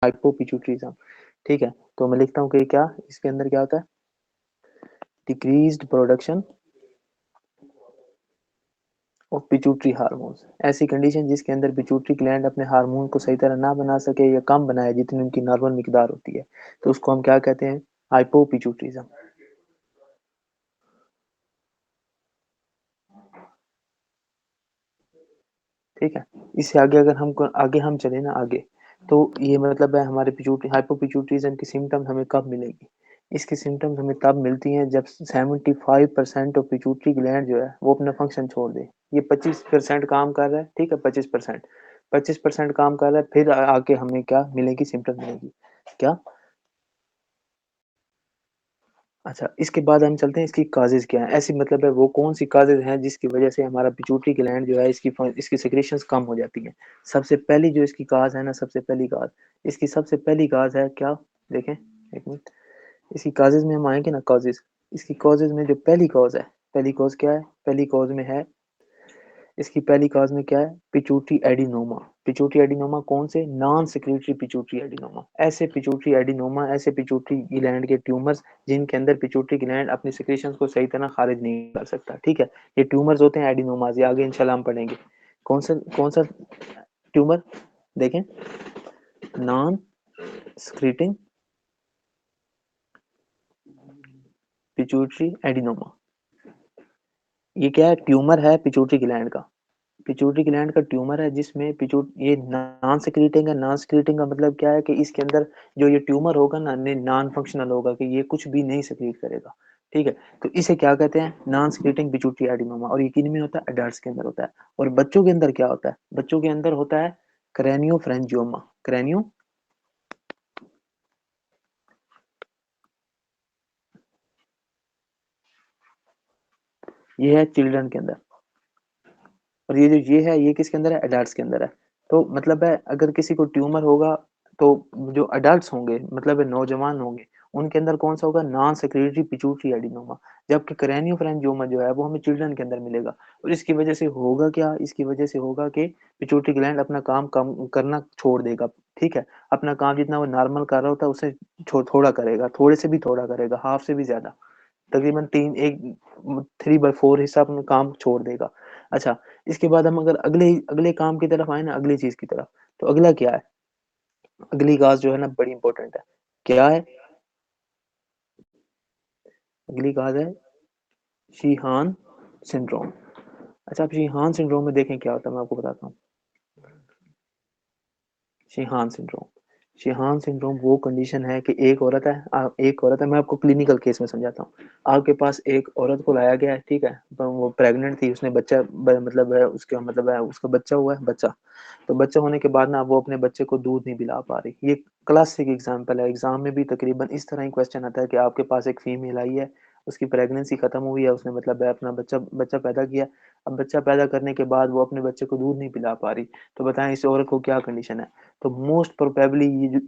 Hypopituitarism. ठीक है, तो मैं लिखता हूँ कि क्या इसके अंदर क्या होता है, decreased production of pituitary hormones. ऐसी कंडीशन जिसके अंदर पिट्यूटरी ग्लैंड अपने हार्मोन को सही तरह ना बना सके या कम बनाए जितनी उनकी नॉर्मल मिकदार होती है, तो उसको हम क्या कहते हैं, हाइपोपिट्यूटरिज्म। ठीक है, इससे आगे अगर हम चले ना आगे, तो ये मतलब है हमारे पिट्यूटरी हाइपोपिट्यूटरिज्म की सिम्टम्स हमें कब मिलेगी, इसकी सिम्टम्स हमें तब मिलती हैं जब 75% ऑफ पिट्यूटरी ग्लैंड जो है वो अपना फंक्शन छोड़ दे। ये 25% काम कर रहा है, ठीक है, 25% काम कर रहा है, फिर आके हमें क्या मिलेगी, सिम्टम मिलेगी क्या। अच्छा, इसके बाद हम चलते हैं इसकी काजेज क्या है, ऐसी मतलब है वो कौन सी काजेज हैं जिसकी वजह से हमारा पिट्यूटरी ग्लैंड जो है इसकी सेक्रेशंस कम हो जाती हैं। सबसे पहली जो इसकी काज है ना, सबसे पहली काज, इसकी सबसे पहली काज है क्या, देखें एक मिनट, इसकी काजेज में हम आएंगे ना, कॉजेज, इसकी कॉजेज में जो पहली कॉज है, पहली कॉज क्या है, पहली कॉज में है, इसकी पहली कॉज में क्या है, पिट्यूटरी एडिनोमा। पिट्यूटरी एडिनोमा कौन से, नॉन सेक्रेटरी पिट्यूटरी एडिनोमा। ऐसे पिट्यूटरी एडिनोमा, ऐसे पिट्यूटरी ग्लैंड के ट्यूमर्स जिनके अंदर पिट्यूटरी ग्लैंड अपनी सेक्रेशंस को सही तरह खारिज नहीं कर सकता। ठीक है, ये ट्यूमर्स होते हैं एडिनोमाज, ये आगे इंशाल्लाह हम पढ़ेंगे। कौन सा ट्यूमर, देखें, नॉन स्क्रीटिंग पिट्यूटरी एडिनोमा। ये क्या है, ट्यूमर है पिट्यूटरी ग्लैंड का, पिट्यूटरी ग्लैंड का ट्यूमर है जिसमें पिट्यूट ये नॉन सिक्रीटिंग है। नॉन सिक्रीटिंग का मतलब क्या है कि इसके अंदर जो ये ट्यूमर होगा ना, नॉन फंक्शनल होगा, कि ये कुछ भी नहीं सिक्रीट करेगा। ठीक है, तो इसे क्या कहते हैं, नॉन सिक्रीटिंग पिट्यूटरी एडिनोमा। और ये किन में होता है, अडल्ट्स के अंदर होता है। और बच्चों के अंदर क्या होता है, बच्चों के अंदर होता है क्रैनियोफ्रेंजियोमा। क्रैनियो, ये है चिल्ड्रन के अंदर, और ये जो ये है ये किसके अंदर है, अडल्ट्स के अंदर है। तो मतलब है अगर किसी को ट्यूमर होगा, तो जो अडल्ट्स होंगे मतलब है नौजवान होंगे, उनके अंदर कौन सा होगा, नॉन सेक्रेटरी पिट्यूटरी एडिनोमा। जबकि क्रैनियोफ्रेंजियोमा जो है वो हमें चिल्ड्रन के अंदर मिलेगा। और इसकी वजह से होगा क्या, इसकी वजह से होगा कि पिट्यूटरी ग्लैंड अपना काम कम करना छोड़ देगा। ठीक है, अपना काम जितना वो नॉर्मल कर रहा होता है उससे थोड़ा करेगा, थोड़े से भी थोड़ा करेगा, हाफ से भी ज्यादा, तकरीबन 3/4 हिस्सा अपना काम छोड़ देगा। अच्छा, इसके बाद हम अगर अगले अगले काम की तरफ आए ना, अगली चीज की तरफ, तो अगला क्या है, अगली घास जो है ना बड़ी इंपॉर्टेंट है, क्या है, अगली घास है शीहान सिंड्रोम। अच्छा, आप शीहान सिंड्रोम में देखें क्या होता है, मैं आपको बताता हूँ। शीहान सिंड्रोम, शीहान सिंड्रोम वो कंडीशन है कि एक औरत है, एक औरत है, मैं आपको क्लिनिकल केस में समझाता हूँ। आपके पास एक औरत को लाया गया है, ठीक है, वो प्रेग्नेंट थी, उसने बच्चा मतलब है उसका मतलब है उसका बच्चा हुआ है, बच्चा, तो बच्चा होने के बाद ना वो अपने बच्चे को दूध नहीं पिला पा रही। ये क्लासिक एग्जांपल है, एग्जाम में भी तकरीबन इस तरह ही क्वेश्चन आता है कि आपके पास एक फीमेल आई है, उसकी प्रेगनेंसी खत्म हुई है, उसने मतलब है अपना बच्चा बच्चा पैदा किया, अब बच्चा पैदा करने के बाद वो अपने बच्चे को दूध नहीं पिला पा रही, तो बताएं इस औरत को क्या कंडीशन है। तो मोस्ट प्रोबेबली ये जो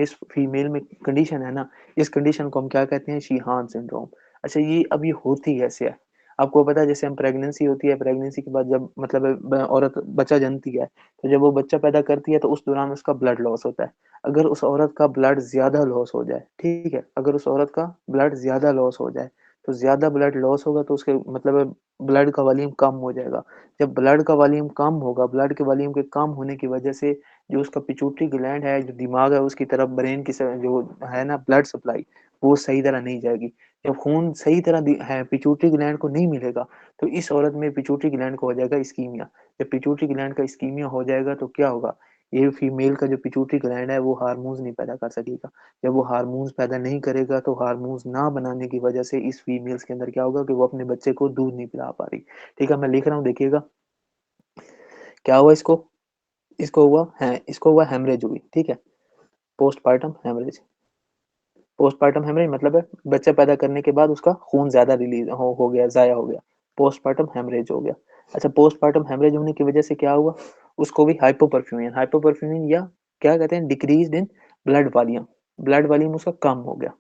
इस फीमेल में कंडीशन है ना, इस कंडीशन को हम क्या कहते हैं, शीहान सिंड्रोम। अच्छा, ये अब ये होती कैसे है, आपको पता है, जैसे हम प्रेगनेंसी होती है, प्रेगनेंसी के बाद जब मतलब औरत बच्चा जनती है, तो जब वो बच्चा पैदा करती है तो उस दौरान उसका ब्लड लॉस होता है। अगर उस औरत का ब्लड ज्यादा लॉस हो जाए, ठीक है, अगर उस औरत का ब्लड ज्यादा लॉस हो जाए, तो ज्यादा ब्लड लॉस होगा तो उसके मतलब ब्लड का वॉल्यूम कम हो जाएगा। जब ब्लड का वॉल्यूम कम होगा, ब्लड के वॉल्यूम के कम होने की वजह से जो उसका पिट्यूटरी ग्लैंड है, जो दिमाग है, उसकी तरफ ब्रेन की जो है ना ब्लड सप्लाई, वो सही तरह नहीं जाएगी। जब खून सही तरह है पिट्यूटरी ग्लैंड को नहीं मिलेगा, तो इस औरत में पिट्यूटरी ग्लैंड को हो जाएगा इस्कीमिया। जब पिट्यूटरी ग्लैंड का इस्कीमिया हो जाएगा तो क्या होगा, ये फीमेल का जो पिट्यूटरी ग्लैंड है वो हार्मोन्स नहीं पैदा कर सकेगा। जब वो हार्मोन्स पैदा नहीं करेगा तो हार्मोन्स ना बनाने की वजह से इस फीमेल्स के अंदर क्या होगा कि वो अपने बच्चे को दूध नहीं पिला पा रही। ठीक है, मैं लिख रहा हूँ, देखिएगा क्या हुआ इसको, इसको हुआ हेमरेज हुई, ठीक है, पोस्टपार्टम हेमरेज। पोस्टपार्टम हेमरेज मतलब है बच्चा पैदा करने के बाद उसका खून ज्यादा रिलीज हो गया, जाया हो गया, पोस्टपार्टम हेमरेज हो गया। अच्छा, पोस्टपार्टम हेमरेज होने की वजह से क्या हुआ, उसको भी हाइपोपरफ्यूजन, हाइपोपरफ्यूजन या क्या कहते हैं, decrease in blood volume, blood volume उसका कम हो गया।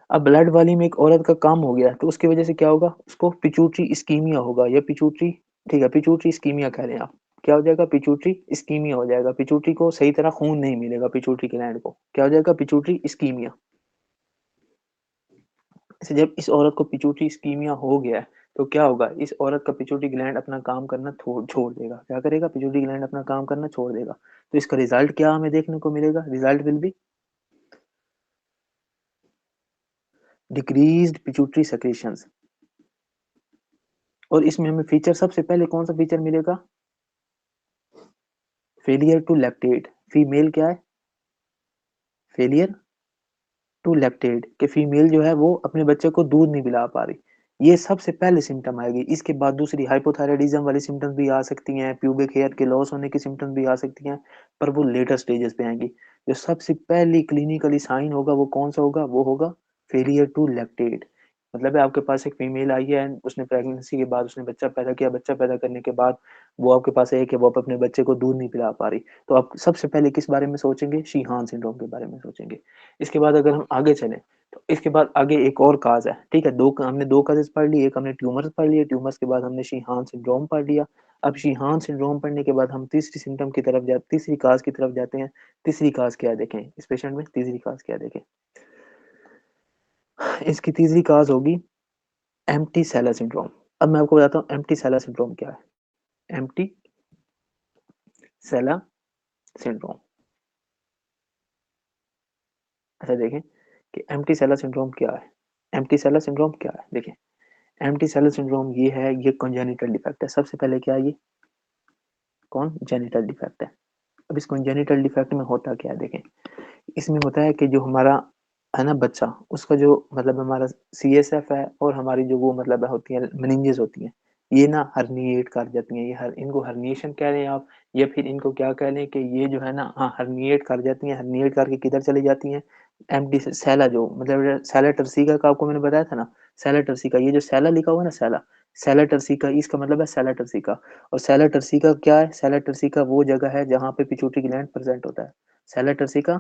अब ब्लड वॉल्यूम एक औरत का कम हो गया तो उसकी वजह से क्या होगा, उसको पिट्यूटरी इस्कीमिया होगा, या पिट्यूटरी, ठीक है, पिट्यूटरी इस्कीमिया कह रहे हैं आप, क्या हो जाएगा, पिट्यूटरी इस्कीमिया हो जाएगा, पिट्यूटरी को सही तरह खून नहीं मिलेगा, पिट्यूटरी ग्लैंड को क्या हो जाएगा, पिट्यूटरी इस्कीमिया। जब इस औरत को पिट्यूटरी इस्कीमिया हो गया है तो क्या होगा, इस औरत का पिट्यूटरी ग्लैंड अपना काम करना छोड़ देगा। क्या करेगा, पिट्यूटरी ग्लैंड अपना काम करना छोड़ देगा। तो इसका रिजल्ट क्या हमें देखने को मिलेगा, result will be decreased pituitary secretions. और इसमें हमें फीचर सबसे पहले कौन सा फीचर मिलेगा, फेलियर टू लैक्टेट। फीमेल क्या है, फेलियर टू लैक्टेट, कि फीमेल जो है वो अपने बच्चे को दूध नहीं पिला पा रही। ये सबसे पहले सिम्टम आएगी। इसके बाद दूसरी हाइपोथायराइडिज्म वाली सिम्टम्स भी आ सकती हैं, प्यूबिक हेयर के लॉस होने की सिम्टम्स भी आ सकती हैं, पर वो लेटर स्टेजेस पे आएंगी। जो सबसे पहली क्लिनिकली साइन होगा वो कौन सा होगा, वो होगा फेलियर टू लैक्टेट। मतलब है आपके पास एक फीमेल आई है, उसने प्रेगनेंसी के बाद उसने बच्चा पैदा किया, बच्चा पैदा करने के बाद वो आपके पास है कि वो अपने बच्चे को दूध नहीं पिला पा रही, तो आप सबसे पहले किस बारे में सोचेंगे, शीहान सिंड्रोम के बारे में सोचेंगे। इसके बाद अगर हम आगे चलें तो इसके बाद आगे एक और काज है, ठीक है, हमने दो काजेस पढ़ ली, एक हमने ट्यूमर्स पढ़ लिए, ट्यूमर्स के बाद हमने शीहान सिंड्रोम पढ़ लिया। अब शीहान सिंड्रोम पढ़ने के बाद हम तीसरी सिम्टम की तरफ जाते, तीसरी काज की तरफ जाते हैं। तीसरी काज क्या देखें इस पेशेंट में, तीसरी काज क्या देखें, इसकी तीसरी काज होगी एम्प्टी सेलर सिंड्रोम। अब मैं आपको बताता हूँ एम्प्टी सेलर सिंड्रोम क्या है। एम्प्टी सेलर सिंड्रोम, अच्छा देखें कि एम्प्टी सेलर सिंड्रोम क्या है। एम्प्टी सेलर सिंड्रोम क्या है, देखें एम्प्टी सेलर सिंड्रोम ये है, ये कॉन्जेनिटल डिफेक्ट है। सबसे पहले क्या है, ये कौन जेनिटल डिफेक्ट है। अब इस कॉन्जेनिटल डिफेक्ट में होता क्या है, देखें इसमें होता है कि जो हमारा है ना बच्चा, उसका जो मतलब हमारा CSF है और हमारी जो वो मतलब होती है मेनिंजेस होती हैं, ये ना हर्निएट कर जाती हैं। ये इनको हर्निएशन कह रहे हैं आप, या फिर इनको क्या कह लें कि ये जो है ना, हाँ हर्निएट कर जाती हैं। हर्निएट करके किधर चली जाती हैं, एम्प्टी सैला, जो मतलब सैला टर्सिका का आपको मैंने बताया था ना, सैला टर्सिका, ये जो सैला लिखा हुआ है ना सैला, सैला टर्सिका इसका मतलब है सैला टर्सिका। और सैला टर्सिका क्या है, सैला टर्सिका वो जगह है जहाँ पे पिट्यूटरी ग्लैंड प्रेजेंट होता है। Saila turcica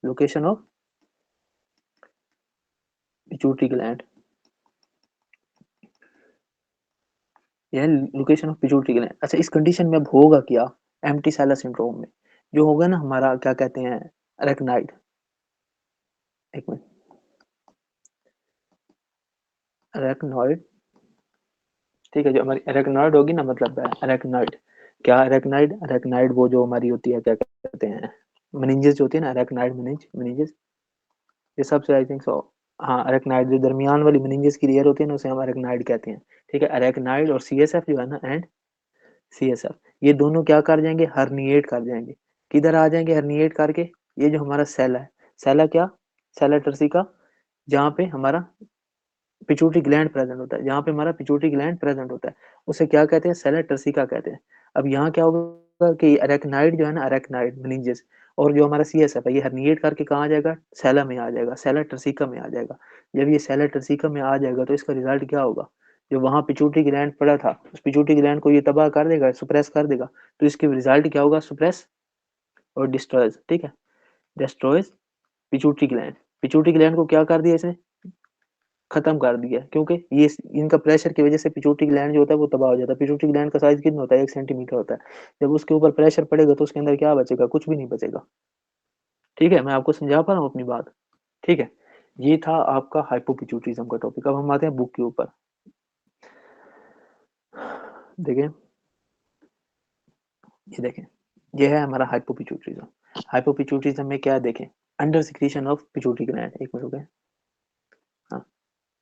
location of pituitary gland, यह लोकेशन ऑफ पिट्यूटरी ग्लैंड। अच्छा इस कंडीशन में अब होगा क्या, एम्प्टी सैलर सिंड्रोम में जो होगा ना हमारा क्या कहते हैं, अरेक्नाइड, एक मिनट, अरेक्नॉइड, ठीक है, जो हमारी अरेक्नॉइड होगी ना, मतलब है अरेक्नॉइड, क्या अरेक्नाइड, अरेक्नाइड वो जो हमारी होती है क्या कहते हैं, मेनिंजेस जो होती है ना, अरेक्नाइड मेनिंजेस, ये सबसे आई थिंक सो, हाँ अरेक्नाइड जो दरमियान वाली मेनिंजेस की लेयर होती है ना, उसे हम अरेक्नाइड कहते हैं। ठीक है, अरेक्नाइड और CSF जो है ना, एंड CSF, ये दोनों क्या कर जाएंगे, हर्निएट कर जाएंगे। किधर आ जाएंगे हर्निएट करके, ये जो हमारा सेल है, सेल है क्या, सेल है टर्सिका, जहाँ पे हमारा पिट्यूटरी ग्लैंड प्रेजेंट होता है, जहाँ पे हमारा पिट्यूटरी ग्लैंड प्रेजेंट होता है उसे क्या कहते हैं, सेल टर्सिका कहते हैं। अब यहाँ क्या होगा कि अरेक्नाइड जो है ना, अरेक्नाइड मेनिंजेस, और जो हमारा CSF है, ये हर्निएट करके कहाँ आ जाएगा, सेला में आ जाएगा, सेला टर्सिका में आ जाएगा। जब ये सेला टर्सिका में आ जाएगा तो इसका रिजल्ट क्या होगा, जो वहां पिट्यूटरी ग्लैंड पड़ा था उस पिट्यूटरी ग्लैंड को ये तबाह कर देगा, सुप्रेस कर देगा। तो इसके रिजल्ट क्या होगा, सुप्रेस और डिस्ट्रॉयज, ठीक है, destroys pituitary gland. Pituitary gland को क्या कर दिया इसने, खत्म कर दिया, क्योंकि ये इनका प्रेशर की वजह से पिट्यूटरी ग्लैंड जो होता है वो तबाह हो जाता है। पिट्यूटरी ग्लैंड का साइज कितना होता है, 1 सेंटीमीटर होता है। जब उसके ऊपर प्रेशर पड़ेगा तो उसके अंदर क्या बचेगा, कुछ भी नहीं बचेगा। ठीक है, मैं आपको समझा पा रहा हूँ अपनी बात, ठीक है। ये था आपका हाइपोपिट्यूटरिज्म का टॉपिक। अब हम आते हैं बुक के ऊपर, देखें, ये देखें, ये है हमारा हाइपोपिट्यूटरिज्म। हाइपोपिट्यूटरिज्म में क्या देखें, under secretion of pituitary gland, एक मिनट हो गया, हाँ,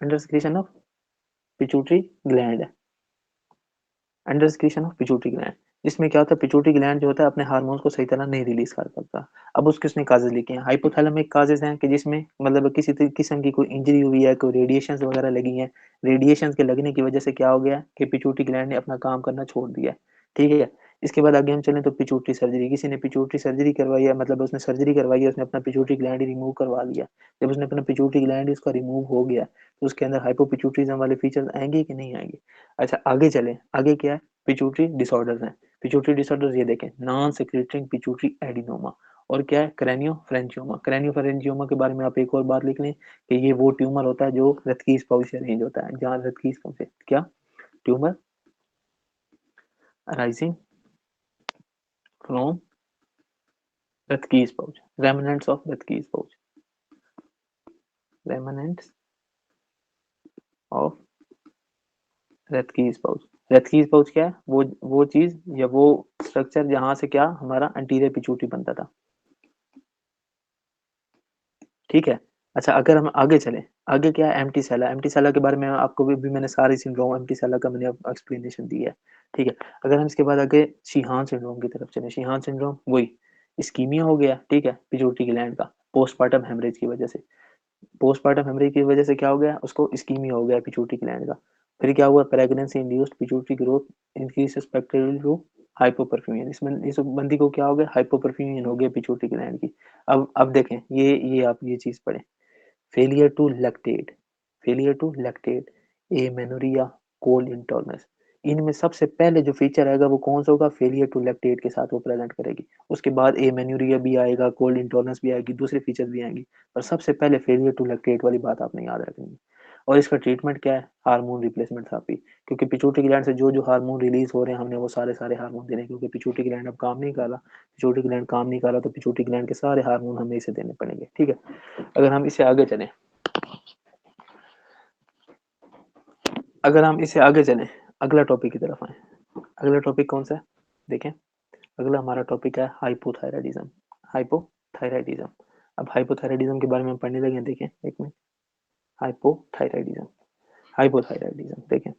under secretion of pituitary gland, under secretion of pituitary gland, जिसमें क्या होता है, पिट्यूटरी ग्लैंड जो होता है अपने हार्मोन्स को सही तरह नहीं रिलीज कर पाता। अब उसके उसने काजेज लिखे हैं, हाइपोथैलेमिक काजेज हैं कि जिसमें मतलब किसी किस्म की कोई इंजरी हुई है, कोई रेडिएशन वगैरह लगी है, रेडिएशन के लगने की वजह से क्या हो गया कि पिट्यूटरी ग्लैंड ने अपना काम करना छोड़ दिया। ठीक है, इसके बाद आगे हम चलें तो पिट्यूटरी सर्जरी, किसी ने पिट्यूटरी सर्जरी करवाई है, मतलब उसने सर्जरी करवाई है, उसने अपना पिट्यूटरी ग्लैंड रिमूव करवा लिया। जब उसने अपना पिट्यूटरी ग्लैंड उसका रिमूव हो गया तो उसके अंदर हाइपोपिट्यूटरिज्म वाले फीचर्स आएंगे कि नहीं आएंगे। अच्छा आगे चलें, आगे क्या है, पिट्यूटरी डिसऑर्डर्स हैं। पिट्यूटरी डिसऑर्डर्स ये देखें, नॉन सेक्रेटिंग पिट्यूटरी एडिनोमा, और क्या है, क्रैनियोफैरेंजियोमा। क्रैनियोफैरेंजियोमा के बारे में आप एक और बात लिख लें कि ये वो ट्यूमर होता है जो रक्त की स्पाउस से अरेंज होता है, जहाँ रक्त की स्पाउस, क्या tumour arising from Rathke's pouch, remnants of Rathke's pouch, remnants of Rathke's pouch. Rathke's pouch क्या है? वो चीज या वो स्ट्रक्चर जहां से क्या हमारा एंटीरियर पिट्यूटरी बनता था, ठीक है। अच्छा, अगर हम आगे चलें, आगे क्या है, एम्प्टी सेला। एम्प्टी सेला के बारे में आपको भी मैंने सारी सिंड्रोम एम्प्टी सेला का मैंने एक्सप्लेनेशन दी है, ठीक है। अगर हम इसके बाद आगे शीहान सिंड्रोम की तरफ चलें, शीहान सिंड्रोम वही इस्कीमिया हो गया, ठीक है, पिट्यूटरी ग्लैंड का पोस्टमार्टम हेमरेज की वजह से। पोस्टमार्टम हेमरेज की वजह से क्या हो गया, उसको इस्कीमिया हो गया पिट्यूटरी ग्लैंड का। फिर क्या हुआ, pregnancy induced pituitary growth increase spectrally to hypoperfusion. इसमें इस बंदी को क्या हो गया, हाइपोपरफ्यूजन हो गया पिट्यूटरी ग्लैंड की। अब देखें, ये आप ये चीज पढ़ें, failure to lactate, failure to lactate, amenorrhoea, cold intolerance. इनमें सबसे पहले जो फीचर आएगा वो कौन सा होगा, फेलियर टू लैक्टेट के साथ वो प्रेजेंट करेगी। उसके बाद एमेन्यूरिया भी आएगा, कोल्ड इंटॉलरेंस भी आएगी, दूसरे फीचर्स भी आएंगे, पर सबसे पहले फेलियर टू लैक्टेट वाली बात आपने याद रखनी है। और इसका ट्रीटमेंट क्या है, हार्मोन रिप्लेसमेंट थेरेपी। क्योंकि पिट्यूटरी ग्लैंड से जो जो हार्मोन रिलीज हो रहे हैं, हमने वो सारे सारे हार्मोन देने हैं, क्योंकि पिट्यूटरी ग्लैंड अब काम नहीं कर रहा। पिट्यूटरी ग्लैंड काम नहीं कर रहा तो पिट्यूटरी ग्लैंड के सारे हार्मोन हमें इसे देने पड़ेंगे, ठीक है। अगर हम इसे आगे चलें, अगर हम इसे आगे चलें, अगला टॉपिक की तरफ आए। अगला टॉपिक कौन सा है, देखें। अगला हमारा टॉपिक है हाइपोथायराइडिज्म। हाइपोथायराइडिज्म। अब हाइपोथायराइडिज्म के बारे में हम पढ़ने लगे हैं, देखें एक मिनट। हाइपोथायराइडिज्म, हाइपोथायराइडिज्म देखें।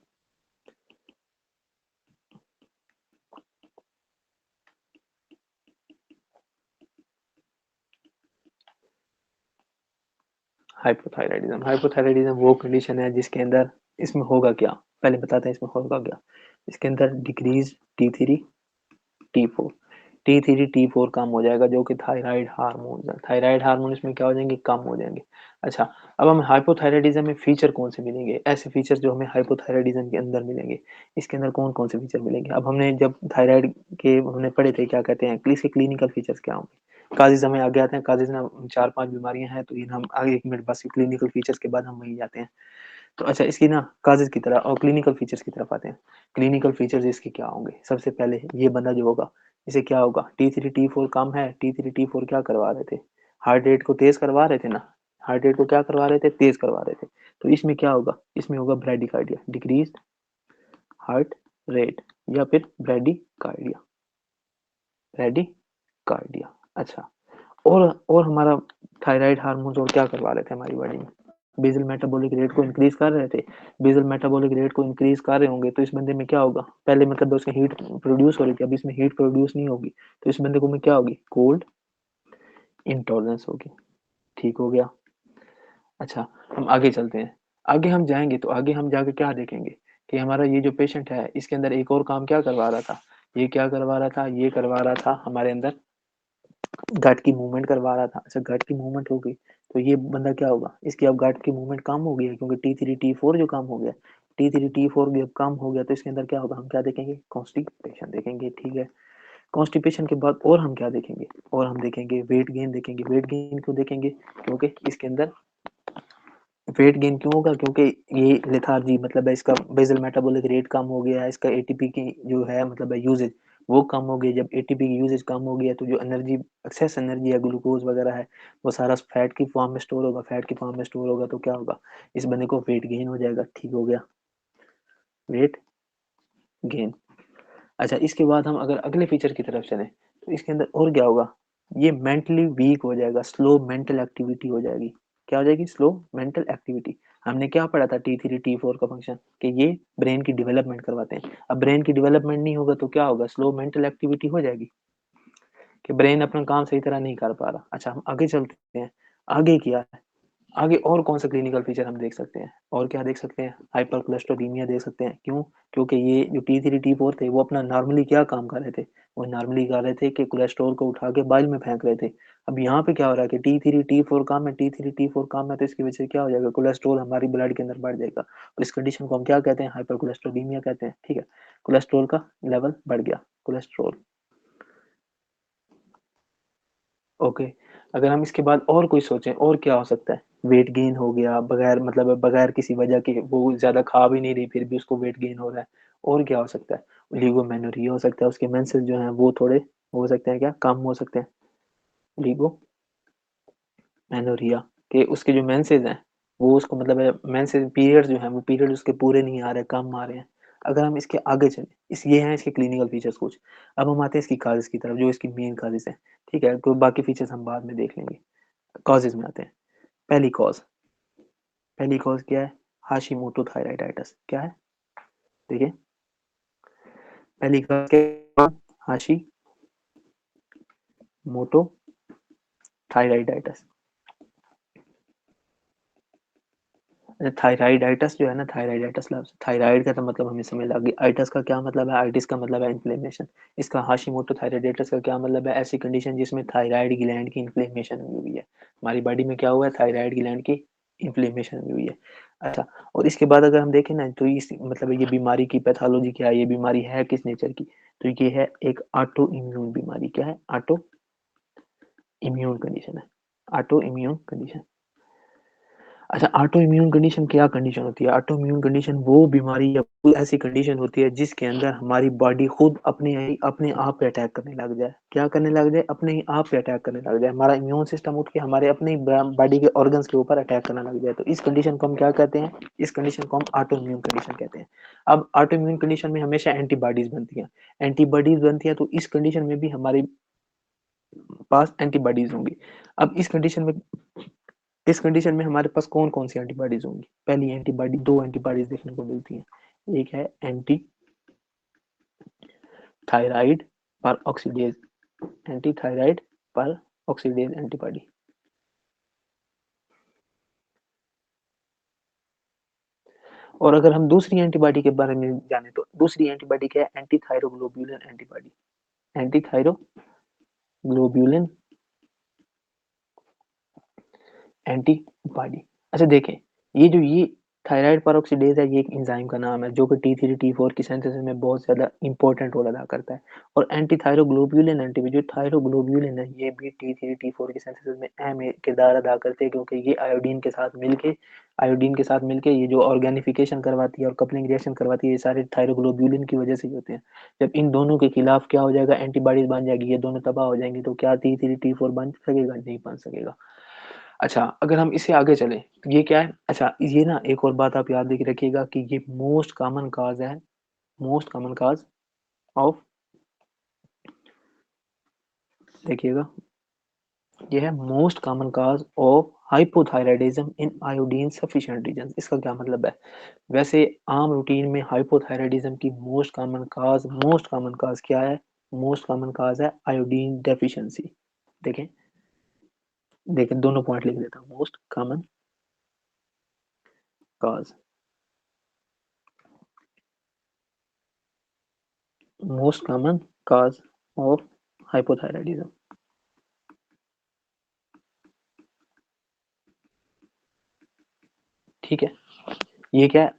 हाइपोथायराइडिज्म, हाइपोथायराइडिज्म वो कंडीशन है जिसके अंदर, इसमें होगा क्या, पहले बताते हैं इसमें होगा क्या। इसके अंदर decrease T3 T4, T3 T4 कम हो जाएगा, जो कि थायराइड हार्मोन है। थायराइड हार्मोन इसमें क्या हो जाएंगे, कम हो जाएंगे। अच्छा, अब हमें हाइपोथायराइडिज्म में फीचर कौन से मिलेंगे, ऐसे फीचर जो हमें हाइपोथायराइडिज्म के अंदर मिलेंगे। इसके अंदर कौन कौन से फीचर मिलेंगे, अब हमने जब थायराइड के हमने पढ़े थे, क्या कहते हैं, इसके क्लिनिकल फीचर्स क्या होंगे। काजिज हमें आगे आते हैं, काजिज में 4-5 बीमारियां हैं, तो इन हम आगे एक मिनट बस क्लिनिकल फीचर्स के बाद हम वहीं जाते हैं। तो अच्छा, इसकी ना काजेज की तरह और क्लिनिकल फीचर्स की तरफ आते हैं। क्लिनिकल फीचर्स इसके क्या होंगे, सबसे पहले ये बंदा जो होगा, इसे क्या होगा, T3 T4 कम है। T3 T4 क्या करवा रहे थे, हार्ट रेट को तेज करवा रहे थे ना। हार्ट रेट को क्या करवा रहे थे, तेज करवा रहे थे। तो इसमें क्या होगा, इसमें होगा ब्रेडिकार्डिया, डिक्रीज हार्ट रेट, या फिर ब्रेडिकार्डिया, ब्रेडिकार्डिया। अच्छा, और हमारा थायराइड हार्मोन और क्या करवा रहे थे हमारी बॉडी में, बेसल मेटाबॉलिक रेट को इंक्रीज कर रहे थे। बेसल मेटाबॉलिक रेट को इंक्रीज कर रहे होंगे तो इस बंदे में क्या होगा, पहले मतलब उसकी हीट प्रोड्यूस हो रही थी, अब इसमें हीट प्रोड्यूस नहीं होगी, तो इस बंदे को में क्या होगी, कोल्ड इंटॉलरेंस होगी, ठीक हो गया। अच्छा, हम आगे चलते हैं। आगे हम जाएंगे तो आगे हम जाके क्या देखेंगे कि हमारा ये जो पेशेंट है, इसके अंदर एक और काम क्या करवा रहा था, ये क्या करवा रहा था, ये करवा रहा था हमारे अंदर गट की मूवमेंट करवा रहा था। अच्छा, गट की मूवमेंट हो गई तो ये बंदा क्या होगा, इसकी अब गट की मूवमेंट कम हो गई है, क्योंकि T3 T4 जो कम हो गया, T3 T4 जब कम हो गया तो इसके अंदर क्या होगा, हम क्या देखेंगे, कॉन्स्टिपेशन देखेंगे, ठीक है। कॉन्स्टिपेशन के बाद और हम क्या देखेंगे, और हम देखेंगे वेट गेन देखेंगे। वेट गेन क्यों देखेंगे, क्योंकि इसके अंदर वेट गेन क्यों होगा, क्योंकि ये लेथार्जी मतलब है, इसका बेसल मेटाबॉलिक रेट कम हो गया है, इसका एटीपी की जो है मतलब है यूजेज वो कम हो गई। जब एटीपी की यूजेज कम हो गया तो जो एनर्जी, एक्सेस एनर्जी है, ग्लूकोज वगैरह है, वो सारा फैट की फॉर्म में स्टोर होगा। फैट की फॉर्म में स्टोर होगा तो क्या होगा, इस बंदे को वेट गेन हो जाएगा, ठीक हो गया, वेट गेन। अच्छा, इसके बाद हम अगर अगले फीचर की तरफ चलें तो इसके अंदर और क्या होगा, ये मेंटली वीक हो जाएगा, स्लो मेंटल एक्टिविटी हो जाएगी। क्या हो जाएगी, स्लो मेंटल एक्टिविटी। हमने क्या पढ़ा था T3 T4 का फंक्शन, कि ये ब्रेन की डेवलपमेंट करवाते हैं। अब ब्रेन की डेवलपमेंट नहीं होगा तो क्या होगा, स्लो मेंटल एक्टिविटी हो जाएगी, कि ब्रेन अपना काम सही तरह नहीं कर पा रहा। अच्छा, हम आगे चलते हैं, आगे क्या है, आगे और कौन सा क्लिनिकल फीचर हम देख सकते हैं, और क्या देख सकते हैं, हाइपर कोलेस्ट्रोलीमिया देख सकते हैं। क्यों, क्योंकि ये जो T3 T4 थे वो अपना नॉर्मली क्या काम कर रहे थे, वो नॉर्मली कर रहे थे कि कोलेस्ट्रॉल को उठा के बाइल में फेंक रहे थे। अब यहाँ पे क्या हो रहा है कि T3 T4 कम है, T3 T4 कम है, तो इसकी वजह से क्या हो जाएगा, कोलेस्ट्रॉल हमारी ब्लड के अंदर बढ़ जाएगा, और इस कंडीशन को हम क्या कहते हैं, हाइपर कोलेस्ट्रोलीमिया कहते हैं, ठीक है। कोलेस्ट्रॉल का लेवल बढ़ गया, कोलेस्ट्रॉल, ओके। अगर हम इसके बाद और कोई सोचें, और क्या हो सकता है, वेट गेन हो गया, बगैर मतलब बगैर किसी वजह के, वो ज्यादा खा भी नहीं रही फिर भी उसको वेट गेन हो रहा है, और क्या हो सकता है, ओलिगोमेनोरिया हो सकता है, उसके मेंसेस जो हैं वो थोड़े हो सकते हैं, क्या कम हो सकते हैं, ओलिगोमेनोरिया के उसके जो मेंसेस हैं वो उसको मतलब मेंसेस पीरियड जो है वो पीरियड उसके पूरे नहीं आ रहे, कम आ रहे हैं। अगर हम इसके आगे चले, इस ये हैं इसके क्लिनिकल फीचर्स कुछ। अब हम आते हैं इसकी काजेस की तरफ, जो इसकी मेन काजेस है, ठीक है, तो बाकी फीचर्स हम बाद में देख लेंगे। कॉजेज में आते हैं। पहली कॉज, पहली कॉज क्या है, हाशिमोटो थायराइडाइटिस। क्या है, देखिए पहली कॉज क्या है, हाशी मोटो थायराइडाइटिस। थायराइडाइटिस जो है ना, थायराइडाइटिस लफ्ज, थायराइड का तो मतलब हमें समझ लग गई, आइटिस का क्या मतलब है, आइटिस का मतलब है इन्फ्लेमेशन। इसका हाशिमोटो थायराइडाइटिस का क्या मतलब है, ऐसी कंडीशन जिसमें थायराइड ग्लैंड की इन्फ्लेमेशन हुई हुई है। हमारी बॉडी में क्या हुआ है, थायराइड ग्लैंड की इन्फ्लेमेशन हुई हुई है। अच्छा, और इसके बाद अगर हम देखें ना, तो इस मतलब ये बीमारी की पैथोलॉजी क्या है, ये बीमारी है किस नेचर की, तो ये है एक ऑटो इम्यून बीमारी। क्या है, ऑटो इम्यून कंडीशन है, ऑटो इम्यून कंडीशन। अच्छा, ऑटो इम्यून कंडीशन क्या कंडीशन होती है, ऑटो इम्यून कंडीशन वो बीमारी या कोई ऐसी कंडीशन होती है जिसके अंदर हमारी बॉडी खुद अपने आप पे अटैक करने लग जाए। क्या करने लग जाए, अपने ही आप पे अटैक करने लग जाए, हमारा इम्यून सिस्टम उठ के हमारे अपने बॉडी के ऑर्गन्स के ऊपर अटैक करने लग जाए, तो इस कंडीशन को हम क्या कहते हैं, इस कंडीशन को हम ऑटो इम्यून कंडीशन कहते हैं। अब ऑटो इम्यून कंडीशन में हमेशा एंटीबॉडीज बनती हैं, एंटीबॉडीज बनती हैं, तो इस कंडीशन में भी हमारे पास एंटीबॉडीज होंगी। अब इस कंडीशन में हमारे पास कौन कौन सी एंटीबॉडीज होंगी, पहली एंटीबॉडी, दो एंटीबॉडीज देखने को मिलती हैं, एक है एंटी थायराइड पर ऑक्सीडेज, एंटी थायराइड पर ऑक्सीडेज एंटीबॉडी। और अगर हम दूसरी एंटीबॉडी के बारे में जाने, तो दूसरी एंटीबॉडी क्या है, anti thyroglobulin antibody, anti thyroglobulin antibody. अच्छा देखें, ये थायराइड पेरोक्सीडेज है, ये एक एंजाइम का नाम है जो कि T3 T4 की सिंथेसिस में बहुत ज्यादा इंपॉर्टेंट रोल अदा करता है। और एंटी थायरोग्लोबुलिन एंटीबॉडी, जो थायरोग्लोबुलिन है, ये भी T3 T4 की सिंथेसिस में अहम किरदार अदा करते हैं, क्योंकि ये आयोडीन के साथ मिलके ये जो ऑर्गेनिफिकेशन करवाती है और कपलिंग रिएक्शन करवाती है, ये सारे थायरोग्लोबुलिन की वजह से ही होते हैं। जब इन दोनों के खिलाफ क्या हो जाएगा, एंटीबॉडीज बन जाएगी, ये दोनों तबाह हो जाएंगे, तो क्या T3 T4 बन सकेगा, नहीं बन सकेगा। अच्छा, अगर हम इससे आगे चलें, ये क्या है, अच्छा ये ना एक और बात आप याद रखिएगा कि ये मोस्ट कॉमन काज है, मोस्ट कॉमन काज ऑफ, देखिएगा, ये है most common cause of hypothyroidism in iodine sufficient region. इसका क्या मतलब है, वैसे आम रूटीन में हाइपोथायराइडिज्म की मोस्ट कॉमन काज क्या है, मोस्ट कॉमन काज है आयोडीन डेफिशिएंसी। देखें, देखें दोनों पॉइंट लिख देता हूँ, cause most common cause of hypothyroidism, ठीक है, ये क्या है,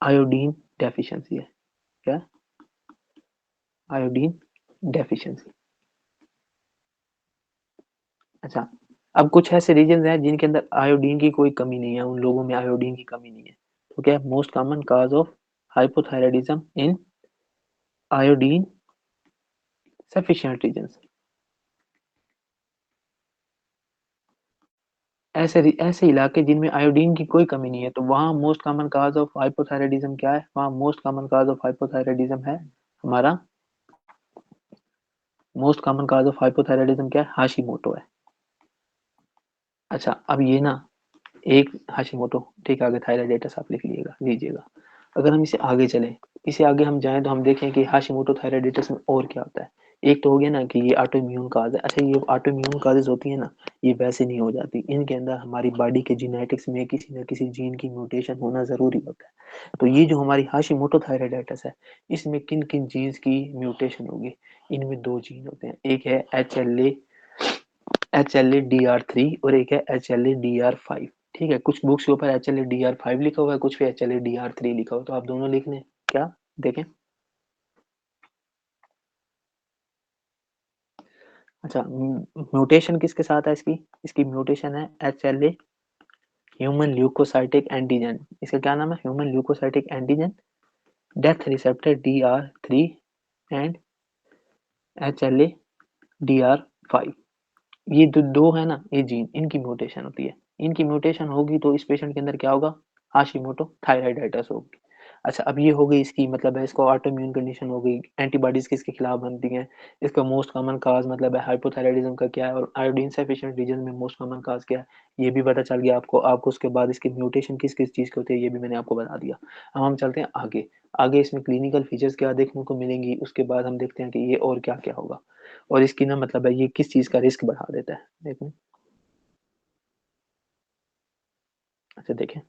आयोडीन डेफिशिएंसी है। क्या, आयोडीन डेफिशिएंसी। अच्छा, अब कुछ ऐसे रीजन हैं जिनके अंदर आयोडीन की कोई कमी नहीं है, उन लोगों में आयोडीन की कमी नहीं है, तो क्या है, most common cause of hypothyroidism in iodine sufficient region. ऐसे इलाके जिनमें आयोडीन की कोई कमी नहीं है, तो वहाँ most common cause of hypothyroidism क्या है, वहाँ most common cause of hypothyroidism है हमारा, most common cause of hypothyroidism क्या है, हाशिमोटो है। अच्छा, अब ये ना एक हाशिमोटो, ठीक है, आगे थायराइडाइटिस आप लिख लीजिएगा। अगर हम इसे आगे चलें, इसे आगे हम जाएं, तो हम देखें कि हाशिमोटो थायराइडाइटिस में और क्या होता है। एक तो हो गया ना कि ये ऑटो इम्यून काज है। अच्छा, ये ऑटो इम्यून काजेज होती है ना, ये वैसे नहीं हो जाती, इनके अंदर हमारी बॉडी के जीनेटिक्स में किसी न किसी जीन की म्यूटेशन होना जरूरी होता है। तो ये जो हमारी हाशिमोटो थायराइडाइटिस है, इसमें किन किन जीन्स की म्यूटेशन होगी, इनमें दो जीन होते हैं, एक है HLA-DR3 और एक है HLA-DR5। ठीक है, कुछ बुक्स के ऊपर HLA-DR5 लिखा हुआ है, कुछ पे HLA-DR3 लिखा हुआ है, तो आप दोनों लिख लें। क्या, देखें, अच्छा म्यूटेशन किसके साथ है, इसकी इसकी म्यूटेशन है HLA, ह्यूमन ल्यूकोसाइटिक एंटीजन। इसका क्या नाम है, human leukocytic antigen death receptor DR3 and HLA-DR5, ये दो है ना, ये जीन, इनकी म्यूटेशन होती है। इनकी म्यूटेशन होगी तो इस पेशेंट के अंदर क्या होगा, हाशिमोटो थायराइडाइटिस होगी। अच्छा, अब ये हो गई इसकी मतलब है, इसको ऑटो इम्यून कंडीशन हो गई, एंटीबॉडीज किसके खिलाफ बनती हैं। इसका मोस्ट कॉमन काज मतलब है हाइपोथायराइडिज्म का क्या है, और आयोडीन सफिशिएंट रीजन में मोस्ट कॉमन काज क्या है, ये भी पता चल गया आपको। आपको उसके बाद इसकी म्यूटेशन किस किस चीज की होती है ये भी मैंने आपको बता दिया। अब हम चलते हैं आगे। आगे इसमें क्लिनिकल फीचर्स क्या देखने को मिलेंगी, उसके बाद हम देखते हैं कि ये और क्या क्या होगा, और इसकी ना मतलब है ये किस चीज का रिस्क बढ़ा देता है, देखो। अच्छा देखें,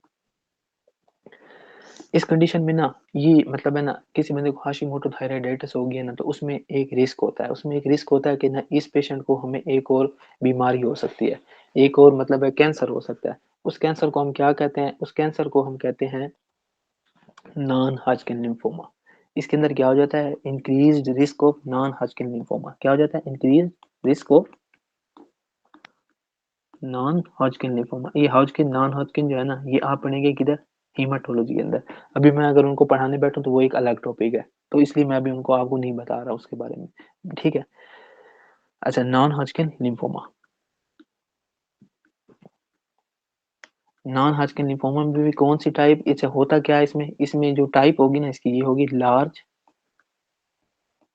इस कंडीशन में ना ये मतलब है ना, किसी बंदे को हाशिमोटो थायराइडाइटिस हो गया ना, तो उसमें एक रिस्क होता है, उसमें एक रिस्क होता है कि ना इस पेशेंट को हमें एक और बीमारी हो सकती है, एक और मतलब है कैंसर हो सकता है। उस कैंसर को हम क्या कहते हैं, उस कैंसर को हम कहते हैं नॉन हाजकिन लिम्फोमा। इसके अंदर क्या हो जाता है, increase risk of non Hodgkin lymphoma, क्या हो जाता है, increase risk of non Hodgkin lymphoma. ये हॉजकिन नॉन हॉजकिन जो है ना, ये आप पढ़ेंगे किधर, हीमाटोलॉजी के अंदर। अभी मैं अगर उनको पढ़ाने बैठूं तो वो एक अलग टॉपिक है, तो इसलिए मैं अभी उनको आपको नहीं बता रहा उसके बारे में, ठीक है। अच्छा, non Hodgkin lymphoma, non Hodgkin lymphoma में भी कौन सी टाइप, अच्छा होता क्या है इसमें, इसमें जो टाइप होगी ना इसकी, ये होगी लार्ज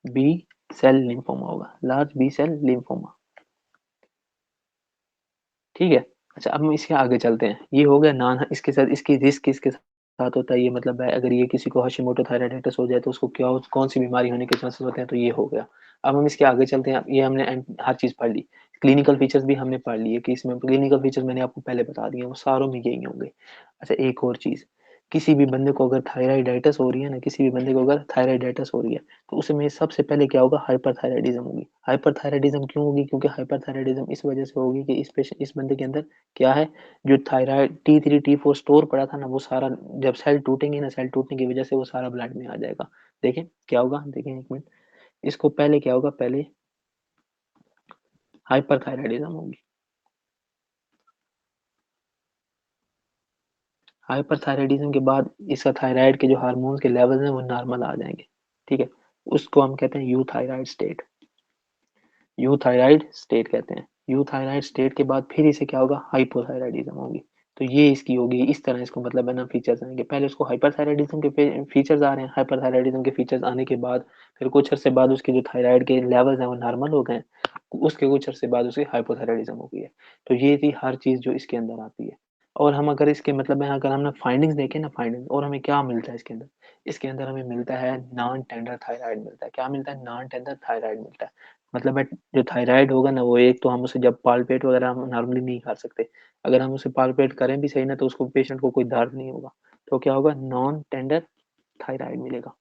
बी सेल लिम्फोमा होगा, लार्ज बी सेल लिम्फोमा, ठीक है। अच्छा, अब हम इसके आगे चलते हैं। ये हो गया नॉन, इसके साथ इसकी रिस्क किसके साथ होता है, ये मतलब है अगर ये किसी को हाशिमोटो थायराइडाइटिस हो जाए तो उसको क्या कौन सी बीमारी होने के चांसेस होते हैं, तो ये हो गया। अब हम इसके आगे चलते हैं। ये हमने हर चीज पढ़ ली, क्लिनिकल फीचर्स भी हमने पढ़ लिए कि इसमें क्लिनिकल फीचर्स मैंने आपको पहले बता दिए, वो सारों में यही होंगे। अच्छा, एक और चीज, किसी भी बंदे को अगर थायराइडाइटिस हो रही है ना, किसी भी बंदे को अगर थायराइडाइटिस हो रही है, तो उसमें सबसे पहले क्या होगा, हाइपरथायराइडिज्म होगी। हाइपरथायराइडिज्म क्यों होगी, क्योंकि हाइपरथायराइडिज्म इस वजह से होगी कि इस बंदे के अंदर क्या है, जो थायराइड T3 T4 स्टोर पड़ा था ना, वो सारा जब सेल टूटेंगे ना, सेल टूटने की वजह से वो सारा ब्लड में आ जाएगा। देखें क्या होगा, देखें एक मिनट, इसको पहले क्या होगा, पहले हाइपरथायराइडिज्म होगी। हाइपरथायराइडिज्म के बाद इसका थायराइड के जो हार्मोन्स के लेवल हैं वो नॉर्मल आ जाएंगे, ठीक है। उसको हम कहते हैं यूथायराइड स्टेट, यूथायराइड स्टेट कहते हैं। यूथायराइड स्टेट के बाद फिर इसे क्या होगा, हाइपोथायराइडिज्म होगी। तो ये इसकी होगी, इस तरह इसको मतलब है ना फीचर्स आएंगे। पहले उसको हाइपरथायराइडिज्म के फीचर्स आ रहे हैं, हाइपरथायराइडिज्म के फीचर्स आने के बाद फिर कुछ अर्से बाद उसके जो थायराइड के लेवल्स हैं वो नॉर्मल हो गए, उसके कुछ अर्से बाद उसकी हाइपोथायराइडिज्म हो गई है। तो ये थी हर चीज जो इसके अंदर आती है। और हम अगर इसके मतलब है, अगर हम फाइंडिंग्स देखें ना, फाइंडिंग और हमें क्या मिलता है इसके अंदर, इसके अंदर हमें मिलता है नॉन टेंडर थायराइड मिलता है। क्या मिलता है, नॉन टेंडर थायराइड मिलता है। मतलब है जो थायराइड होगा ना, वो एक तो हम उसे जब पालपेट वगैरह हम नॉर्मली नहीं कर सकते, अगर हम उसे पालपेट करें भी सही ना, तो उसको पेशेंट को कोई दर्द नहीं होगा। तो क्या होगा, नॉन टेंडर थायराइड मिलेगा।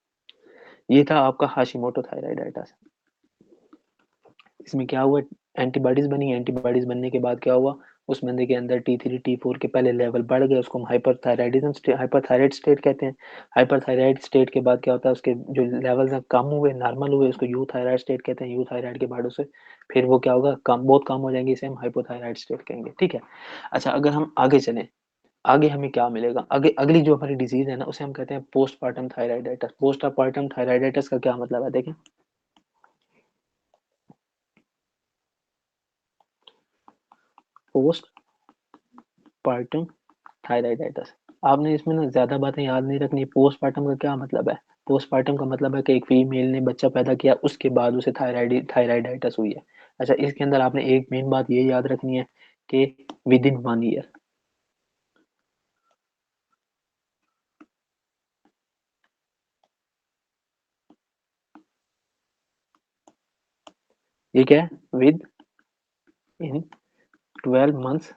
ये था आपका हाशिमोटो थायराइडाइटिस। इसमें क्या हुआ, एंटीबॉडीज बनी, एंटीबॉडीज बनने के बाद क्या हुआ, उस बंदे के अंदर T3 T4 के पहले लेवल बढ़ गए, उसको हम हाइपरथायराइडिज्म हाइपरथायराइड स्टेट कहते हैं। हाइपरथायराइड स्टेट के बाद क्या होता है, उसके जो लेवल्स हैं कम हुए, नॉर्मल हुए, उसको यूथायराइड स्टेट कहते हैं। यूथायराइड के बाद उसे फिर वो क्या होगा, कम, बहुत कम हो जाएंगे, इसे हम हाइपोथायराइड स्टेट कहेंगे, ठीक है। अच्छा, अगर हम आगे चलें, आगे हमें क्या मिलेगा, आगे अगली जो हमारी डिजीज है ना, उसे हम कहते हैं पोस्टपार्टम थायराइडाइटिस। पोस्टपार्टम थायराइडाइटिस का क्या मतलब है, देखें, पोस्टपार्टम थायराइडाइटिस। आपने इसमें ना ज्यादा बातें याद नहीं रखनी। पोस्टपार्टम का क्या मतलब है, पोस्टपार्टम का मतलब है कि एक फीमेल ने बच्चा पैदा किया, उसके बाद उसे थायराइडाइटिस हुई है। अच्छा, इसके अंदर आपने एक मेन बात ये याद रखनी है कि विद इन 1 ईयर, ये क्या है, with in 12 months